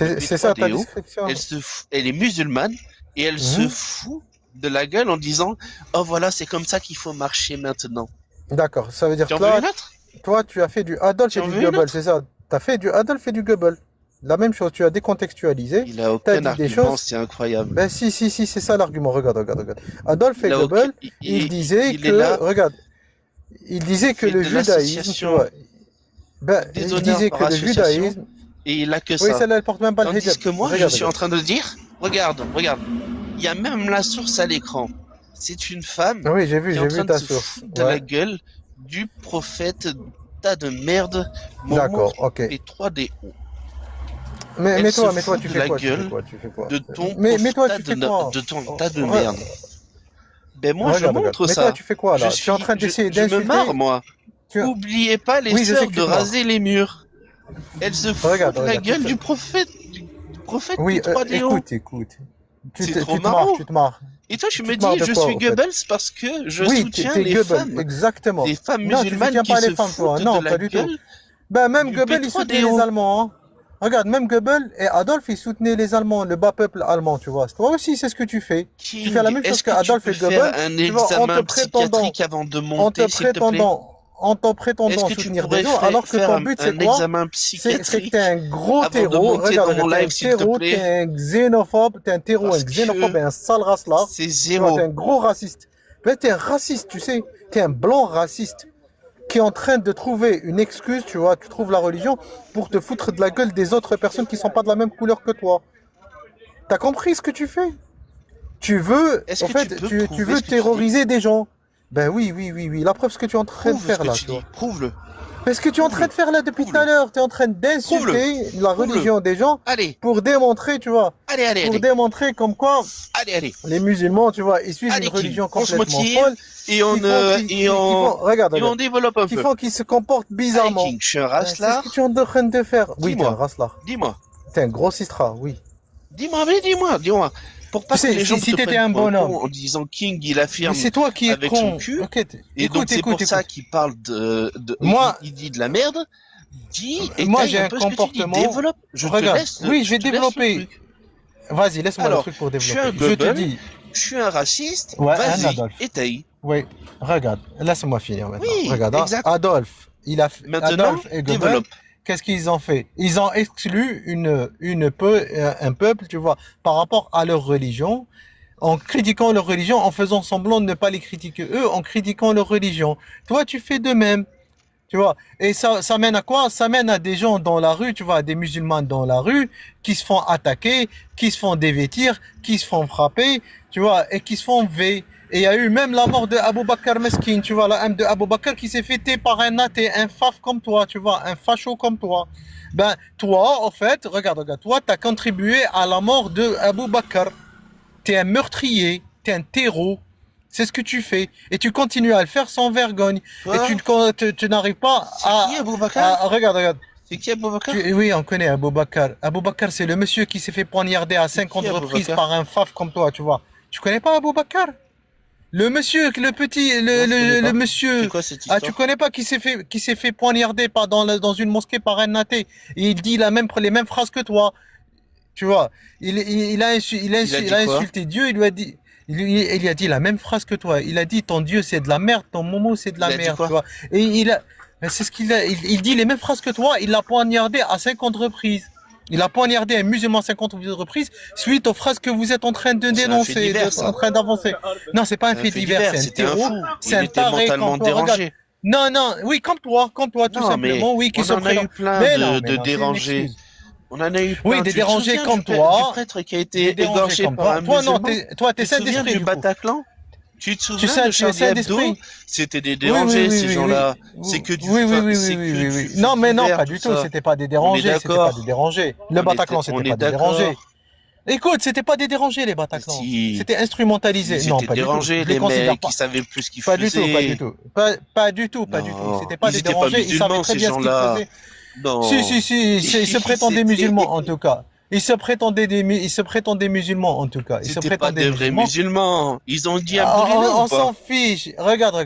le C'est ça ta P3DO, description. elle est musulmane et elle se Mhm. fout de la gueule en disant oh voilà, c'est comme ça qu'il faut marcher maintenant. D'accord. Ça veut dire Tu en que veux là, une autre? toi, tu as fait du Adolf Tu et en du veux une Goebbels, c'est autre? ça? Tu as fait du Adolf et du Goebbels. La même chose, tu as décontextualisé, Il a tu as aucun dit des argument, choses. c'est incroyable. Ben si, c'est ça l'argument. Regarde. Adolf et Il a aucun, Goebbels, il disait il est que, là, regarde, il il disait que fait le de judaïsme, tu l'association vois, ben, du il déshonneur disait par que le association judaïsme, et il a que oui, ça. celle-là, elle porte même pas le Tandis hijab. que moi, je suis en Regarde. train de dire, regarde, il y a même la source à l'écran. C'est une femme Oui, qui est en j'ai vu train de ta se source. foutre de la Ouais, gueule du prophète tas de merde Momo d'accord, ok. P3DO. Elle se Mais toi, fout tu de fais la quoi, gueule tu fais quoi? de ton Mais toi, tu fais quoi? de ton tas de Re- merde. Ben moi, je montre Mais toi, ça. tu fais quoi là? Tu es en train d'essayer Je me marre, d'insulter. moi. Tu... Oubliez pas les Oui, je sais sœurs que de tu te marres. raser les murs. Elle se fout de la Regarde, gueule du prophète Oui, P3DO. écoute. C'est trop Tu marrant. te marres. Et toi, tu Tu me te marres dis, de je quoi, suis au fait? Goebbels parce que je Oui, soutiens t'es Goebbels, exactement. les femmes Non, tu musulmanes soutiens qui pas les se femmes, toi. foutent de Non, la pas du tout. gueule Ben, même du Goebbels, il soutenait les P3DO. Allemands, hein. Regarde, même Goebbels et Adolf, ils soutenaient les Allemands, le bas peuple allemand, tu vois. Toi aussi, c'est ce que tu fais. Tu fais la King, même chose est-ce que que tu Adolf peux et faire Goebbels, un tu vois, examen psychiatrique avant de monter, s'il te plaît? en te Est-ce prétendant que tu soutenir des pourrais gens, alors que faire ton but, c'est un quoi? examen C'est que t'es psychiatrique un gros avant de terreau. monter dans mon T'es un live, s'il te terreau, t'es plaît? un xénophobe, t'es un terreau, un Parce xénophobe que et un sale racelard. c'est Tu vois, t'es zéro. un gros raciste. Mais t'es un raciste, tu sais. T'es un blanc raciste qui est en train de trouver une excuse, tu vois. Tu trouves la religion pour te foutre de la gueule des autres personnes qui sont pas de la même couleur que toi. T'as compris ce que tu fais? Tu veux, Est-ce en que tu fait, peux tu prouver veux ce que tu dis? terroriser des gens. Ben oui. La preuve, ce que tu es en train de Prouve ce faire que là, tu tu vois. dis. Prouve-le. Mais ce que tu es en train Prouve-le. de faire là depuis tout à Prouve-le. l'heure, tu es en train Prouve-le. d'insulter la Prouve-le. religion des gens Allez. pour démontrer, tu vois, pour Allez. démontrer comme quoi Allez. les musulmans, tu vois, ils suivent une Allez, King. religion On se complètement motive folle, et on développe un qui peu. font qu'ils se comportent Allez, bizarrement. King. Je suis un Ben, c'est ce que racelard. tu es en train de faire. Oui, t'es un Dis-moi. racelard. Dis-moi. T'es un gros sistra, oui. Dis-moi. Pour Tu pas que sais, les gens si te t'étais prennent un pour un bonhomme, con en disant King, il mais affirme c'est toi qui es avec son con. cul. Ok, Et donc c'est pour ça écoute. qu'il parle Moi, il dit de la merde. Dis, moi étaye j'ai un un peu ce que tu dis. comportement. Développe. Regarde, oui, je Je vais te laisse le développer. truc. Vas-y, laisse-moi le Alors, truc pour je suis un développer. Je te Goebbels, dis, je suis un raciste. ouais, un Vas-y, Adolphe. étaye. Oui, regarde, laisse-moi finir maintenant. Oui, Regarde, hein, exact. Adolphe, Maintenant, Adolphe et Goebbels, développe. qu'est-ce qu'ils ont fait? Ils ont exclu un peuple, tu vois, par rapport à leur religion, en critiquant leur religion, en faisant semblant de ne pas les critiquer eux, en critiquant leur religion. Toi, tu fais de même. Tu vois, et ça mène à quoi? Ça mène à des gens dans la rue, tu vois, des musulmans dans la rue, qui se font attaquer, qui se font dévêtir, qui se font frapper, tu vois, et qui se font V. Et il y a eu même la mort de Abu Bakr Meskin, tu vois, la âme de Abu Bakr qui s'est fêtée par un athée, un faf comme toi, tu vois, un facho comme toi. Ben, toi, en fait, regarde, toi, t'as contribué à la mort de Abu Bakr. T'es un meurtrier, t'es un terreau. C'est ce que tu fais. Et tu continues à le faire sans vergogne. Toi, Et tu n'arrives pas c'est qui Abou Bakr? Regarde. C'est qui Abou Bakr? Oui, on connaît Abou Bakr. Abou Bakr, c'est le monsieur qui s'est fait poignarder à 50 qui, Abou reprises Bakr? par un faf comme toi, tu vois. Tu connais pas Abou Bakr? Le monsieur, le petit, Non, je connais pas. le monsieur. C'est quoi cette Ah, histoire? tu connais pas qui s'est fait poignarder dans une mosquée par un athée. Et il dit les mêmes phrases que toi. Tu vois, il a dit quoi? insulté Dieu, il lui a dit, il lui a dit la même phrase que toi. Il a dit ton Dieu c'est de la merde, ton Momo c'est de la Il a dit merde, quoi? tu vois. Et Mais c'est ce qu'il a. Il dit les mêmes phrases que toi. Il l'a poignardé à 50 reprises. Il a poignardé un musulman à 50 reprises suite aux phrases que vous êtes en train de C'est un fait dénoncer, divers, en ça. train d'avancer. Non, c'est pas un C'est un fait fait divers, divers, c'est un c'était un terreau, fou. c'est Il un était taré comme mentalement toi. Regarde. dérangé. Non, non, oui, comme toi, tout Non, mais simplement, oui, qui on se en a présente. eu plein Mais non, de c'est une dérangés. excuse. On en a eu Oui, plein. des Tu te dérangés souviens comme du toi, prêtre qui a des été dérangés égorgé comme par un toi. Toi, non, musulman? toi, t'es Tu te sain souviens d'esprit, du du coup. Bataclan? Tu te Tu souviens sais, de tu es Charlie sain Hebdo? d'esprit. C'était des Oui, oui, dérangés, oui, ces oui, gens-là. oui. C'est que du Oui, oui, fin, oui, c'est oui, oui, que oui, du oui. fait Non, mais non, divers, pas tout du tout. ça. C'était pas des On est dérangés. C'était pas des d'accord. dérangés. Le Bataclan, On c'était est pas des dérangés. d'accord. Écoute, c'était pas des dérangés, les Bataclans. Si, C'était instrumentalisé. ils Non, étaient pas du tout. dérangés, Je les les considère mecs, pas. ils savaient plus ce qu'ils Pas du tout, pas du faisaient. tout. Pas du tout, pas du tout. Non, C'était pas ils des étaient pas dérangés. Ils savaient musulmans, très ces bien ce qu'ils gens-là. faisaient. Si, Non, ils se prétendaient c'était, musulmans, en tout cas. Ils se prétendaient musulmans, en tout cas. Ils se c'était pas prétendaient des vrais musulmans. musulmans. Ils ont dit On, Abdoulillah ou on s'en pas? fiche. Regarde.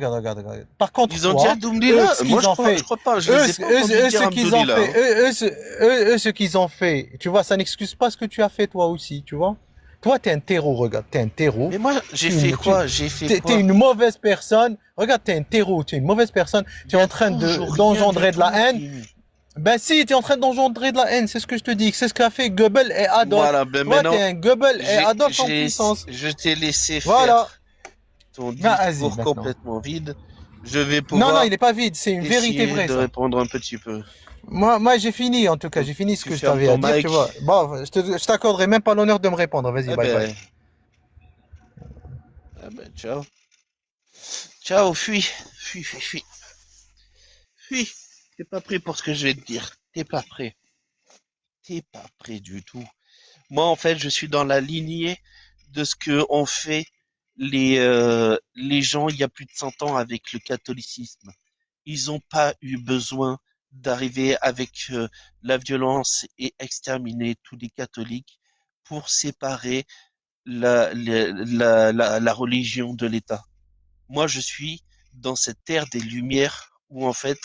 Par contre, Ils ont dit toi, eux, Abdoulillah. ce Moi, qu'ils ont je fait, crois pas. Je les ai pas entendus dire ce qu'ils ont Abdoulillah, fait, hein. ce qu'ils ont fait, tu vois, ça n'excuse pas ce que tu as fait toi aussi, tu vois. Toi, t'es un terreau, regarde, t'es un terreau. Mais moi, j'ai Tu, fait tu, quoi? J'ai fait t'es quoi? une mauvaise personne. Regarde, t'es un terreau, t'es une mauvaise personne. Tu Il es y en a train toujours rien d'engendrer du de la tout haine. qui... Ben si, tu es en train d'engendrer de la haine, c'est ce que je te dis. C'est ce qu'a fait Goebbels et Adolf. Voilà, ben Toi, t'es maintenant, un Goebbels et Adolf en puissance. je t'ai laissé Voilà. faire ton Ben, vas-y, discours maintenant. complètement vide. Je vais Non, pouvoir il est pas vide, c'est une vérité essayer vraie, de ça. répondre un petit peu. Moi, j'ai fini, en tout cas, Donc, j'ai fini ce tu que je fermes t'avais ton à dire, tu mic. vois. Bon, je t'accorderai même pas l'honneur de me répondre. Vas-y, Eh bye bye. ben, eh ben, ciao. Ciao, fuis. Fuis, fuis, fuis. Fuis. T'es pas prêt pour ce que je vais te dire. T'es pas prêt. T'es pas prêt du tout. Moi, en fait, je suis dans la lignée de ce que ont fait les gens il y a plus de 100 ans avec le catholicisme. Ils n'ont pas eu besoin d'arriver avec la violence et exterminer tous les catholiques pour séparer la religion de l'État. Moi, je suis dans cette ère des Lumières où en fait,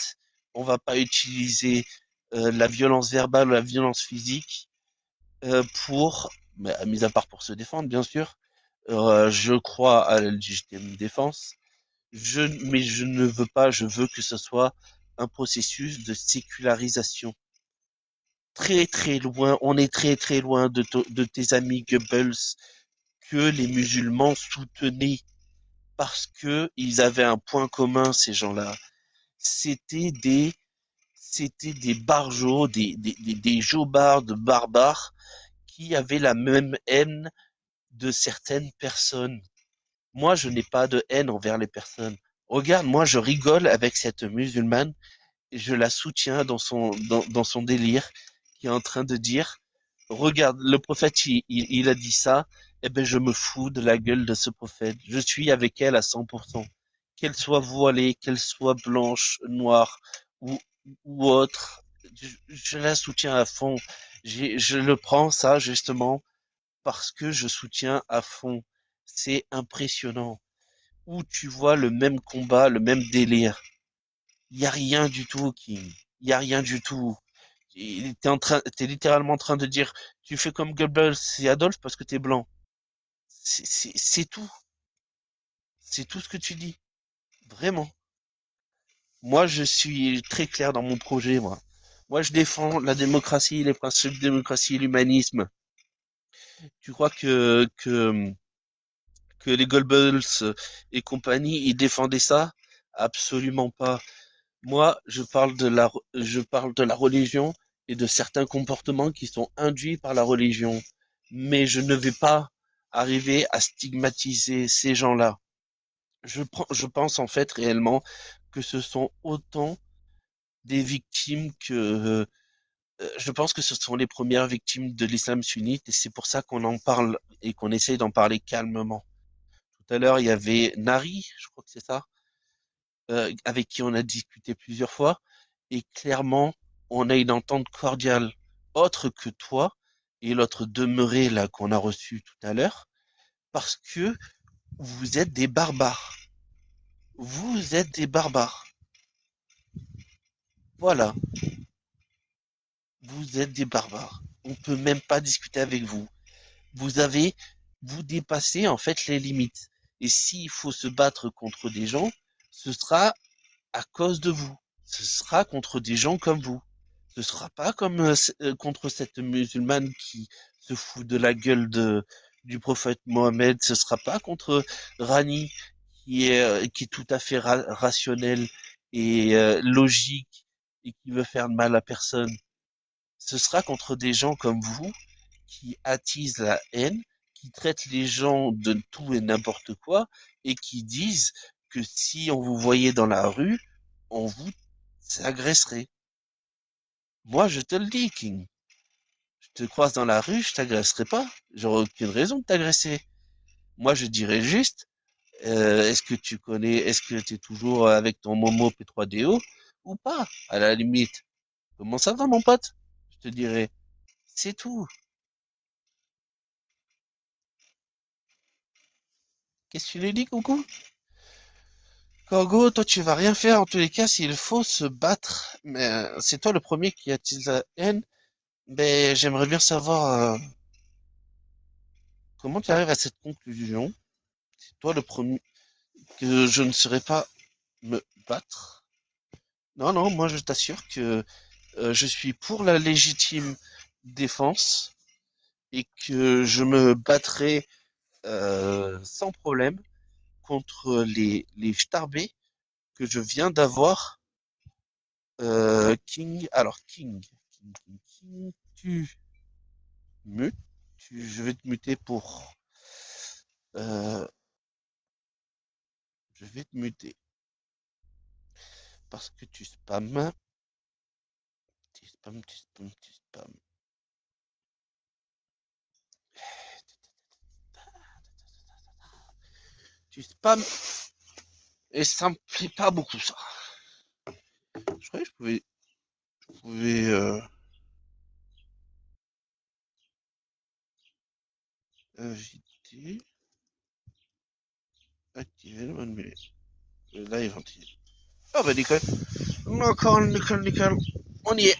on va pas utiliser la violence verbale ou la violence physique pour, mis à part pour se défendre, bien sûr. Je crois à la légitime défense. Mais je ne veux pas, je veux que ce soit un processus de sécularisation. Très très loin, on est très très loin de tes amis Goebbels que les musulmans soutenaient parce que ils avaient un point commun, ces gens-là. C'était des, c'était des barjots, des jobards de barbares qui avaient la même haine de certaines personnes. Moi, je n'ai pas de haine envers les personnes. Regarde, moi, je rigole avec cette musulmane et je la soutiens dans son délire qui est en train de dire, regarde, le prophète, il a dit ça, eh ben, je me fous de la gueule de ce prophète. Je suis avec elle à 100%. Qu'elle soit voilée, qu'elle soit blanche, noire ou, ou autre, je la soutiens à fond. Je le prends, ça, justement, parce que je soutiens à fond. C'est impressionnant. Où tu vois le même combat, le même délire. Il y a rien du tout, King. Il y a rien du tout. T'es littéralement en train de dire, tu fais comme Goebbels et Adolphe parce que t'es blanc. C'est tout. C'est tout ce que tu dis. Vraiment. Moi, je suis très clair dans mon projet, moi. Moi, je défends la démocratie, les principes de démocratie et l'humanisme. Tu crois que les Goebbels et compagnie, ils défendaient ça? Absolument pas. Moi, je parle de la religion et de certains comportements qui sont induits par la religion. Mais je ne vais pas arriver à stigmatiser ces gens-là. Je pense en fait réellement que ce sont autant des victimes que, je pense que ce sont les premières victimes de l'islam sunnite et c'est pour ça qu'on en parle et qu'on essaye d'en parler calmement. Tout à l'heure, il y avait Nari, je crois que c'est ça, avec qui on a discuté plusieurs fois, et clairement, on a une entente cordiale autre que toi et l'autre demeuré là qu'on a reçu tout à l'heure, parce que vous êtes des barbares. Vous êtes des barbares. Voilà, vous êtes des barbares. On peut même pas discuter avec vous. Vous avez, vous dépassez en fait les limites. Et s'il faut se battre contre des gens, ce sera à cause de vous. ce sera contre des gens comme vous. Ce sera pas comme contre cette musulmane qui se fout de la gueule du prophète Mohammed. Ce sera pas contre Rani qui est tout à fait rationnel et logique et qui veut faire de mal à personne. Ce sera contre des gens comme vous qui attisent la haine, qui traitent les gens de tout et n'importe quoi et qui disent que si on vous voyait dans la rue, on vous agresserait. Moi, je te le dis, King. Je te croise dans la rue, je t'agresserai pas. J'aurais aucune raison de t'agresser. Moi, je dirais juste, est-ce que tu es toujours avec ton Momo P3DO ou pas, à la limite. Comment ça va, mon pote? Je te dirais, c'est tout. Qu'est-ce que tu lui dis, coucou? Corgo, toi, tu vas rien faire en tous les cas s'il faut se battre. Mais c'est toi le premier qui attise la haine. Mais j'aimerais bien savoir comment tu arrives à cette conclusion. C'est toi le premier que je ne serais pas me battre. Non, non, moi je t'assure que je suis pour la légitime défense et que je me battrai sans problème contre les starbés que je viens d'avoir. King, alors King, tu mutes, je vais te muter pour, euh, je vais te muter parce que tu spams. Tu spams et ça me plaît pas beaucoup ça. Je croyais que je pouvais inviter, activer le mode le live entier. Ah bah nickel, nickel, on y est.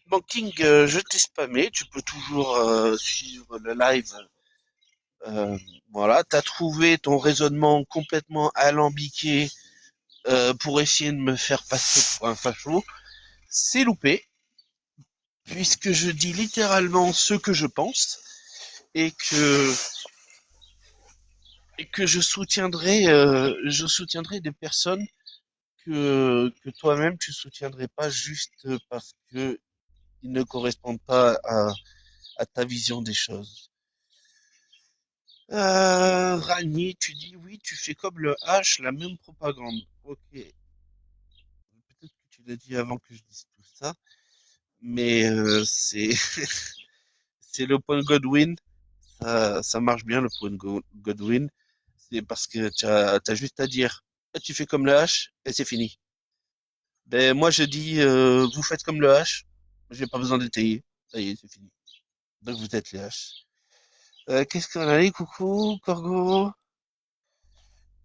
Bon King, je t'ai spammé, tu peux toujours suivre le live. Euh, voilà, t'as trouvé ton raisonnement complètement alambiqué pour essayer de me faire passer pour un facho. C'est loupé, puisque je dis littéralement ce que je pense et que je soutiendrai des personnes que toi-même tu soutiendrais pas juste parce que ils ne correspondent pas à ta vision des choses. Rani, tu dis oui, tu fais comme le H, la même propagande. Ok, peut-être que tu l'as dit avant que je dise tout ça, mais c'est le point Godwin. Ça marche bien le point Godwin. C'est parce que t'as juste à dire, ah, tu fais comme le H et c'est fini. Ben moi je dis, vous faites comme le H, j'ai pas besoin d'étayer. Ça y est, c'est fini. Donc vous êtes les H. Qu'est-ce qu'on a dit, coucou, Corgo?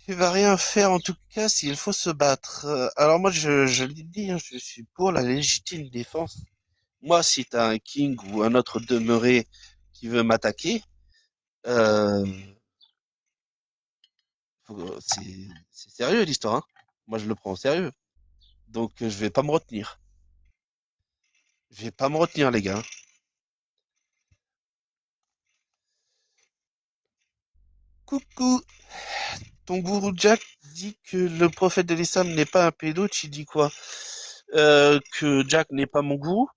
Tu vas rien faire en tout cas s'il faut se battre. Alors moi je l'ai dit, hein, je suis pour la légitime défense. Moi si t'as un king ou un autre demeuré qui veut m'attaquer, euh, c'est sérieux l'histoire. Hein. Moi je le prends au sérieux. Donc je vais pas me retenir. Je vais pas me retenir les gars. Coucou, ton gourou Jack dit que le prophète de l'islam n'est pas un pédo, tu dis quoi? Que Jack n'est pas mon gourou?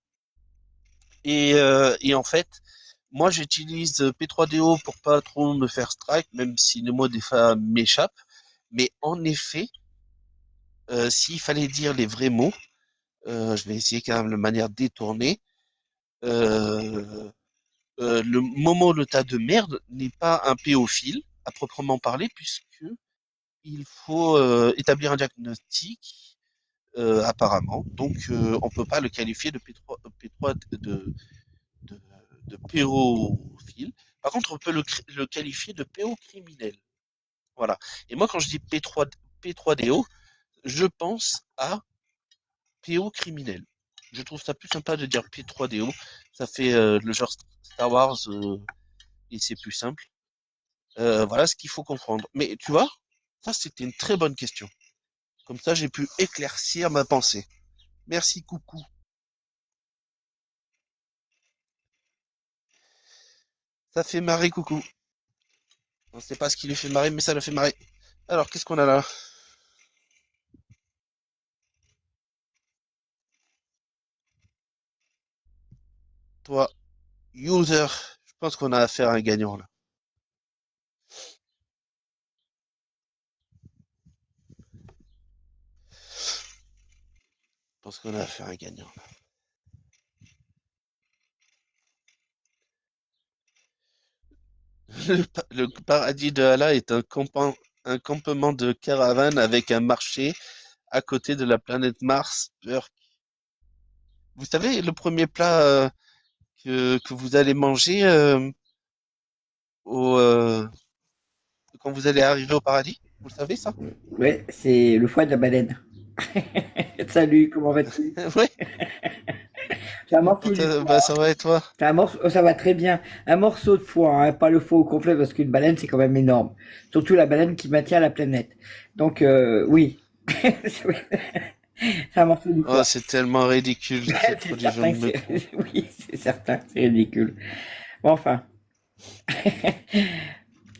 Et en fait, moi j'utilise P3DO pour pas trop me faire strike, même si le mot des fois m'échappe. Mais en effet, s'il fallait dire les vrais mots, je vais essayer quand même de manière détournée. Euh, le Momo le tas de merde n'est pas un pédophile à proprement parler, puisque il faut établir un diagnostic apparemment. Donc on peut pas le qualifier de P3 de, de pédophile. Par contre, on peut le qualifier de pédocriminel. Voilà. Et moi, quand je dis P3DO, je pense à pédocriminel. Je trouve ça plus sympa de dire P3DO. Ça fait le genre Star Wars et c'est plus simple. Voilà ce qu'il faut comprendre. Mais tu vois, ça c'était une très bonne question. Comme ça, j'ai pu éclaircir ma pensée. Merci, coucou. Ça fait marrer, coucou. On sait pas ce qui lui fait marrer, mais ça le fait marrer. Alors, qu'est-ce qu'on a là? Toi, user. Je pense qu'on a affaire à un gagnant là. Je pense qu'on a affaire à un gagnant là. Le paradis de Allah est un campement de caravanes avec un marché à côté de la planète Mars. Vous savez, le premier plat que vous allez manger au, quand vous allez arriver au paradis? Vous le savez ça? Ouais, c'est le foie de la baleine. Salut, comment vas-tu? Ouais, C'est un morceau du bah foie. ça va et toi? C'est un morceau, oh, ça va très bien. Un morceau de foie, hein, pas le foie au complet parce qu'une baleine c'est quand même énorme. Surtout la baleine qui maintient la planète. Donc oui, c'est un morceau du Oh, foie. c'est tellement ridicule C'est trop du jeu certain de que mots. oui, c'est certain, c'est ridicule. Bon, enfin.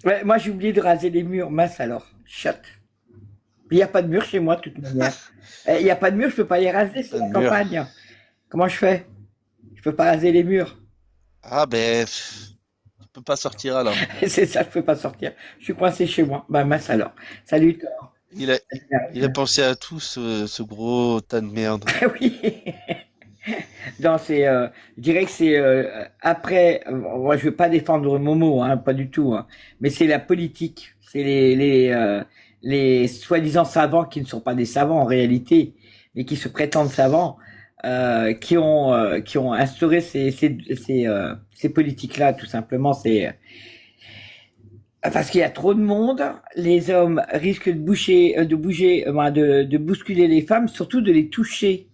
Ouais, moi j'ai oublié de raser les murs, mince alors. Chut. Il n'y a pas de mur chez moi de toute manière. Il n'y a pas de mur, je peux pas les raser, c'est Pas de la mur. campagne. Comment je fais? Je peux pas raser les murs. Ah ben, tu peux pas sortir alors. C'est ça, je peux pas sortir. Je suis coincé chez moi. Bah mince alors. Salut. Thor. Il a, il a pensé à tout ce gros tas de merde. Oui. Non, je dirais que c'est après. Moi, je veux pas défendre Momo, hein, pas du tout. Hein, mais c'est la politique, c'est les soi-disant savants qui ne sont pas des savants en réalité, mais qui se prétendent savants, qui ont instauré ces politiques-là, tout simplement. C'est parce qu'il y a trop de monde, les hommes risquent de bousculer les femmes, surtout de les toucher.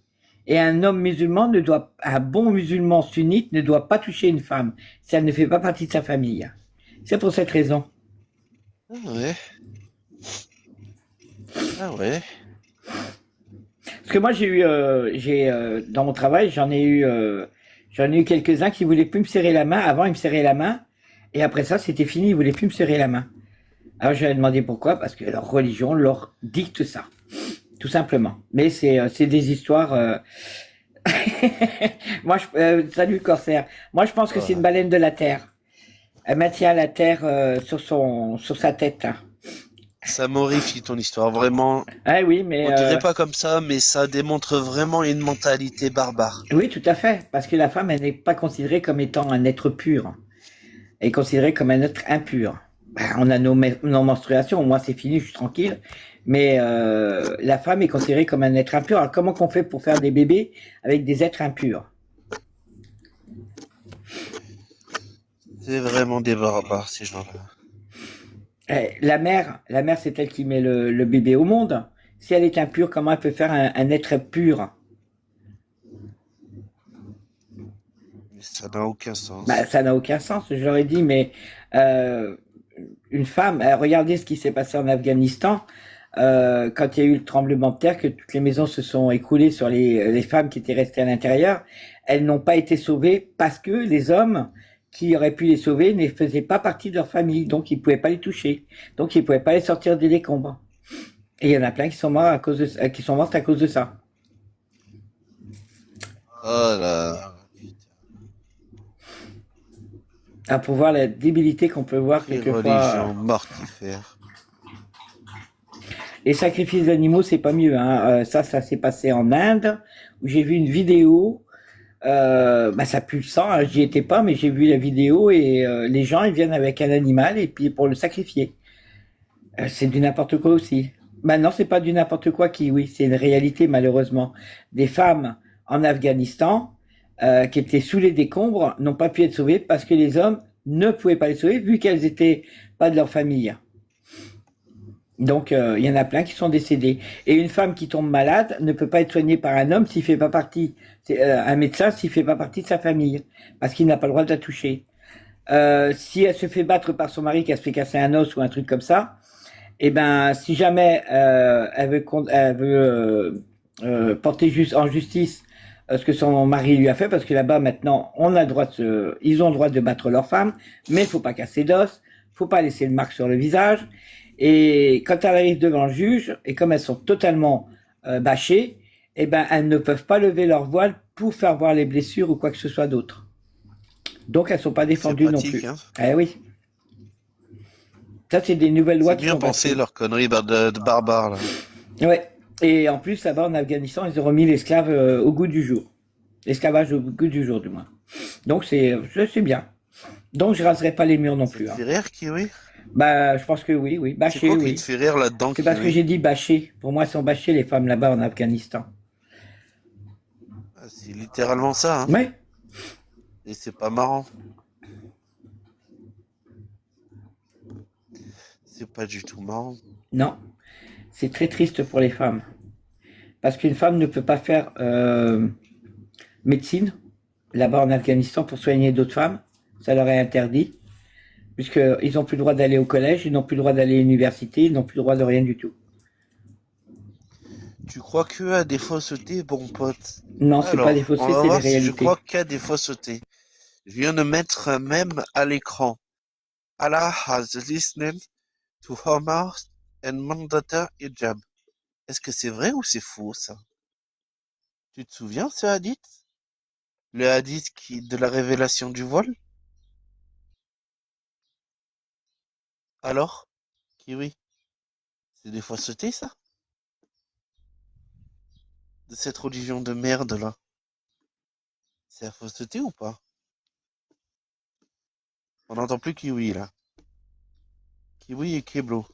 Et un bon musulman sunnite ne doit pas toucher une femme si elle ne fait pas partie de sa famille. C'est pour cette raison. Ah ouais, ah ouais. Parce que moi dans mon travail, j'en ai eu quelques-uns qui voulaient plus me serrer la main. Avant, ils me serraient la main, et après ça, c'était fini, ils voulaient plus me serrer la main. Alors je leur ai demandé pourquoi, parce que leur religion leur dicte ça, tout simplement. Mais c'est des histoires. Salut Corsaire. Moi, je pense que c'est une Voilà. baleine de la terre. Elle maintient la terre sur sa tête là. Ça m'horrifie ton histoire, vraiment. Ah oui, mais On dirait pas comme ça, mais ça démontre vraiment une mentalité barbare. oui, tout à fait, parce que la femme, elle n'est pas considérée comme étant un être pur. Elle est considérée comme un être impur. Ben, on a nos menstruations, moi c'est fini, je suis tranquille. Mais la femme est considérée comme un être impur. Alors comment qu'on fait pour faire des bébés avec des êtres impurs? C'est vraiment des barbares, ces gens-là. La mère, c'est elle qui met le bébé au monde. Si elle est impure, comment elle peut faire un être pur? Mais ça n'a aucun Bah, sens. ça n'a aucun sens, je leur ai dit, mais euh, une femme, regardez ce qui s'est passé en Afghanistan, quand il y a eu le tremblement de terre, que toutes les maisons se sont écroulées sur les femmes qui étaient restées à l'intérieur, elles n'ont pas été sauvées parce que les hommes qui auraient pu les sauver ne faisaient pas partie de leur famille, donc ils pouvaient pas les toucher, donc ils pouvaient pas les sortir des décombres. Et il y en a plein qui sont morts qui sont mortes à cause de ça. Oh là, À pour voir la débilité qu'on peut voir les quelquefois. religions mortifères. Les sacrifices d'animaux, c'est pas mieux. Hein. Ça s'est passé en Inde, où j'ai vu une vidéo. Bah, ça pue le sang. Hein, j'y étais pas, mais j'ai vu la vidéo et les gens, ils viennent avec un animal et puis pour le sacrifier. C'est du n'importe quoi aussi. Bah non, c'est pas du n'importe quoi oui, c'est une réalité malheureusement. Des femmes en Afghanistan qui étaient sous les décombres n'ont pas pu être sauvées parce que les hommes ne pouvaient pas les sauver vu qu'elles étaient pas de leur famille. Donc, il y en a plein qui sont décédés. Et une femme qui tombe malade ne peut pas être soignée par un homme s'il fait pas partie, un médecin s'il fait pas partie de sa famille, parce qu'il n'a pas le droit de la toucher. Si elle se fait battre par son mari, qu'elle se fait casser un os ou un truc comme ça, Et ben, si jamais elle veut porter juste en justice ce que son mari lui a fait, parce que là-bas maintenant, on a le droit ils ont le droit de battre leur femme, mais il faut pas casser d'os, faut pas laisser de marque sur le visage. Et quand elles arrivent devant le juge, et comme elles sont totalement bâchées, eh ben, elles ne peuvent pas lever leur voile pour faire voir les blessures ou quoi que ce soit d'autre. Donc, elles sont pas C'est défendues non pratique, plus. hein. Eh oui. Ça, c'est des nouvelles lois C'est qui bien sont pensé, passées. leur connerie de barbares, là. Ouais. Et en plus, là-bas, en Afghanistan, ils ont remis l'esclave au goût du jour. L'esclavage au goût du jour, du moins. Donc, c'est bien. Donc, je raserai pas les murs non Ça te plus. Hein. fait rire, Kiwi? Bah, je pense que oui, oui. C'est Bâché, quoi qui te oui. fait rire là-dedans, C'est parce que Kiwi? j'ai dit bâché. Pour moi, elles sont bâchées, les femmes là-bas en Afghanistan. Ah, c'est littéralement ça, hein. Ouais. Et c'est pas marrant. C'est pas du tout marrant. Non. C'est très triste pour les femmes. Parce qu'une femme ne peut pas faire médecine là-bas en Afghanistan pour soigner d'autres femmes. Ça leur est interdit. Puisqu'ils n'ont plus le droit d'aller au collège, ils n'ont plus le droit d'aller à l'université, ils n'ont plus le droit de rien du tout. Tu crois que a des faussetés, bon pote? Non, c'est pas des Alors, on faussetés, va c'est des voir si je réalités. crois qu'il y a des faussetés. Je viens de mettre même à l'écran. Allah has listened to Omar and mandata hijab. Est-ce que c'est vrai ou c'est faux, ça? Tu te souviens, ce hadith? Le hadith de la révélation du voile? Alors? Kiwi, c'est des faussetés, ça? De cette religion de merde, là? C'est la fausseté ou pas? On n'entend plus Kiwi, là. Kiwi et Keblo.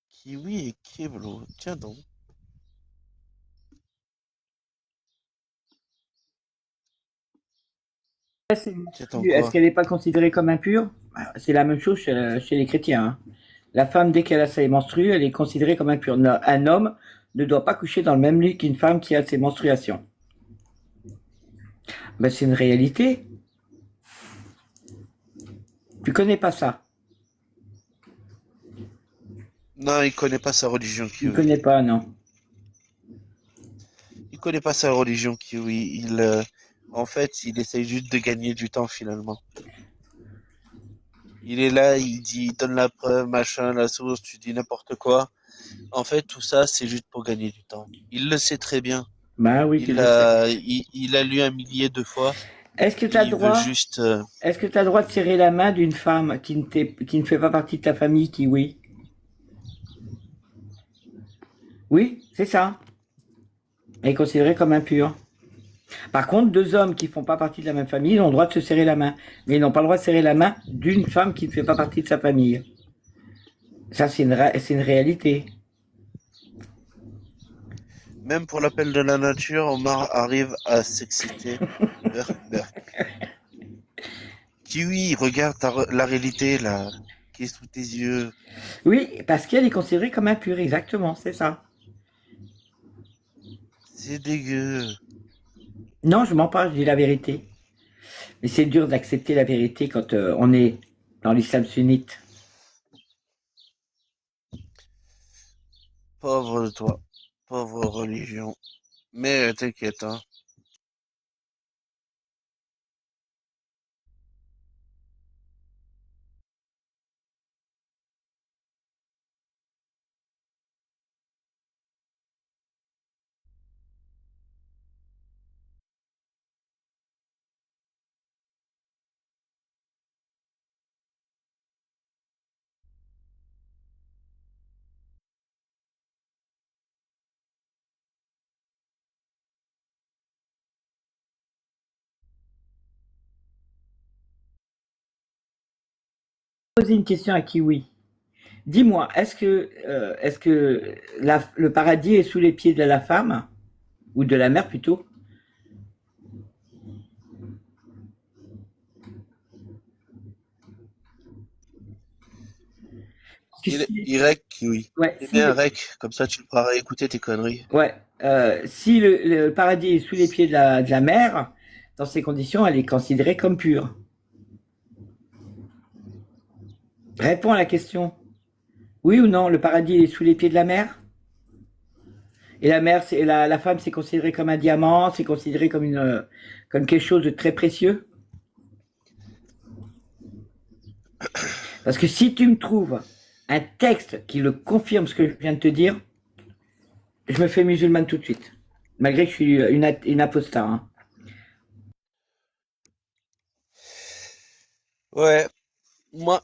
Kiwi et Keblo. Tiens donc. Tiens donc Est-ce quoi? qu'elle n'est pas considérée comme impure? C'est la même chose chez les chrétiens. Hein. La femme, dès qu'elle a ses menstrues, elle est considérée comme impure. Un homme ne doit pas coucher dans le même lit qu'une femme qui a ses menstruations. Ben, c'est une réalité. Tu connais pas ça. Non, il connaît pas sa religion, Tu ne Kiwi. connais pas, non. Il connaît pas sa religion, Kiwi. En fait, il essaye juste de gagner du temps, finalement. Il est là, il dit, il donne la preuve, machin, la source, tu dis n'importe quoi. En fait, tout ça, c'est juste pour gagner du temps. Il le sait très bien. Bah oui, tu le sais. Il a lu un millier de fois. Est-ce que tu as Il veut droit, juste. est-ce que tu as droit de serrer la main d'une femme qui ne fait pas partie de ta famille, qui oui? Oui, c'est ça. Elle est considérée comme impure. Par contre, deux hommes qui font pas partie de la même famille, ils ont le droit de se serrer la main. Mais ils n'ont pas le droit de serrer la main d'une femme qui ne fait pas partie de sa famille. Ça, c'est une réalité. Même pour l'appel de la nature, Omar arrive à s'exciter. Berk, berk. Kiwi, regarde la réalité, là, qui est sous tes yeux. Oui, parce qu'elle est considérée comme impure, exactement, c'est ça. C'est dégueu. Non, je mens pas, je dis la vérité. Mais c'est dur d'accepter la vérité quand on est dans l'islam sunnite. Pauvre toi. Pauvre religion. Mais t'inquiète, hein. Poser une question à Kiwi. Dis-moi, est-ce que le paradis est sous les pieds de la femme ou de la mère plutôt? Parce que Il rec, Kiwi. ouais, C'est bien rec, comme ça tu pourras écouter tes conneries. ouais, si le paradis est sous les pieds de la mère, dans ces conditions, elle est considérée comme pure. Réponds à la question. Oui ou non, le paradis est sous les pieds de la mer? Et la mer, c'est la femme, c'est considéré comme un diamant, c'est considéré comme comme quelque chose de très précieux. Parce que si tu me trouves un texte qui le confirme ce que je viens de te dire, je me fais musulmane tout de suite. Malgré que je suis une apostat. Hein. Ouais, moi,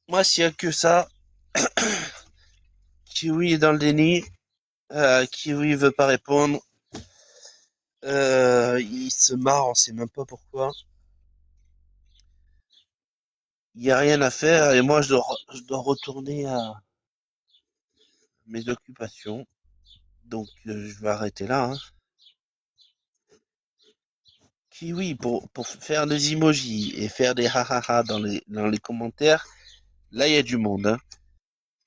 moi, s'il y a que ça, Kiwi est dans le déni, Kiwi veut pas répondre, il se marre, on sait même pas pourquoi. Il y a rien à faire et moi je dois retourner à mes occupations. Donc je vais arrêter là. Hein. Kiwi, pour faire des emojis et faire des ha dans les commentaires, là il y a du monde. Hein.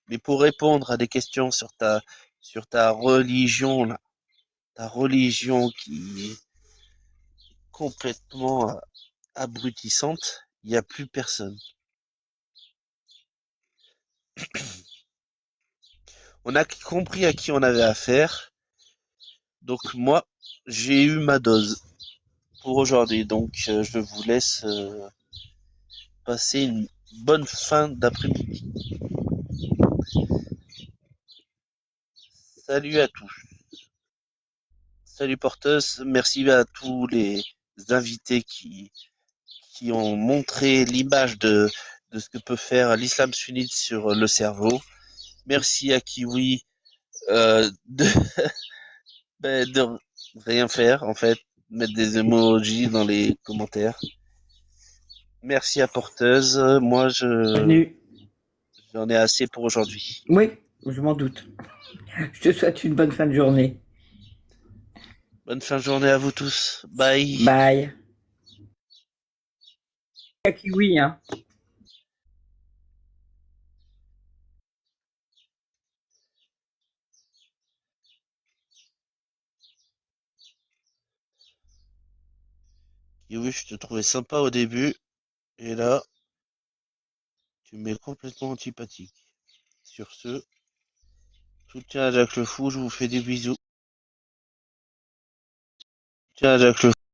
Mais pour répondre à des questions sur ta religion, là, ta religion qui est complètement abrutissante, il n'y a plus personne. On a compris à qui on avait affaire. Donc moi, j'ai eu ma dose pour aujourd'hui. Donc je vous laisse passer une bonne fin d'après-midi. Salut à tous. Salut porteuse. Merci à tous les invités qui ont montré l'image de ce que peut faire l'islam sunnite sur le cerveau. Merci à Kiwi de, de rien faire en fait, mettre des emojis dans les commentaires. Merci à porteuse. Moi Bienvenue. j'en ai assez pour aujourd'hui. Oui, je m'en doute. Je te souhaite une bonne fin de journée. Bonne fin de journée à vous tous. Bye. Bye. Kiwi, hein. Et oui, je te trouvais sympa au début. Et là, tu m'es complètement antipathique. Sur ce, soutien à Jack le Fou, je vous fais des bisous. Soutien à Jack le Fou.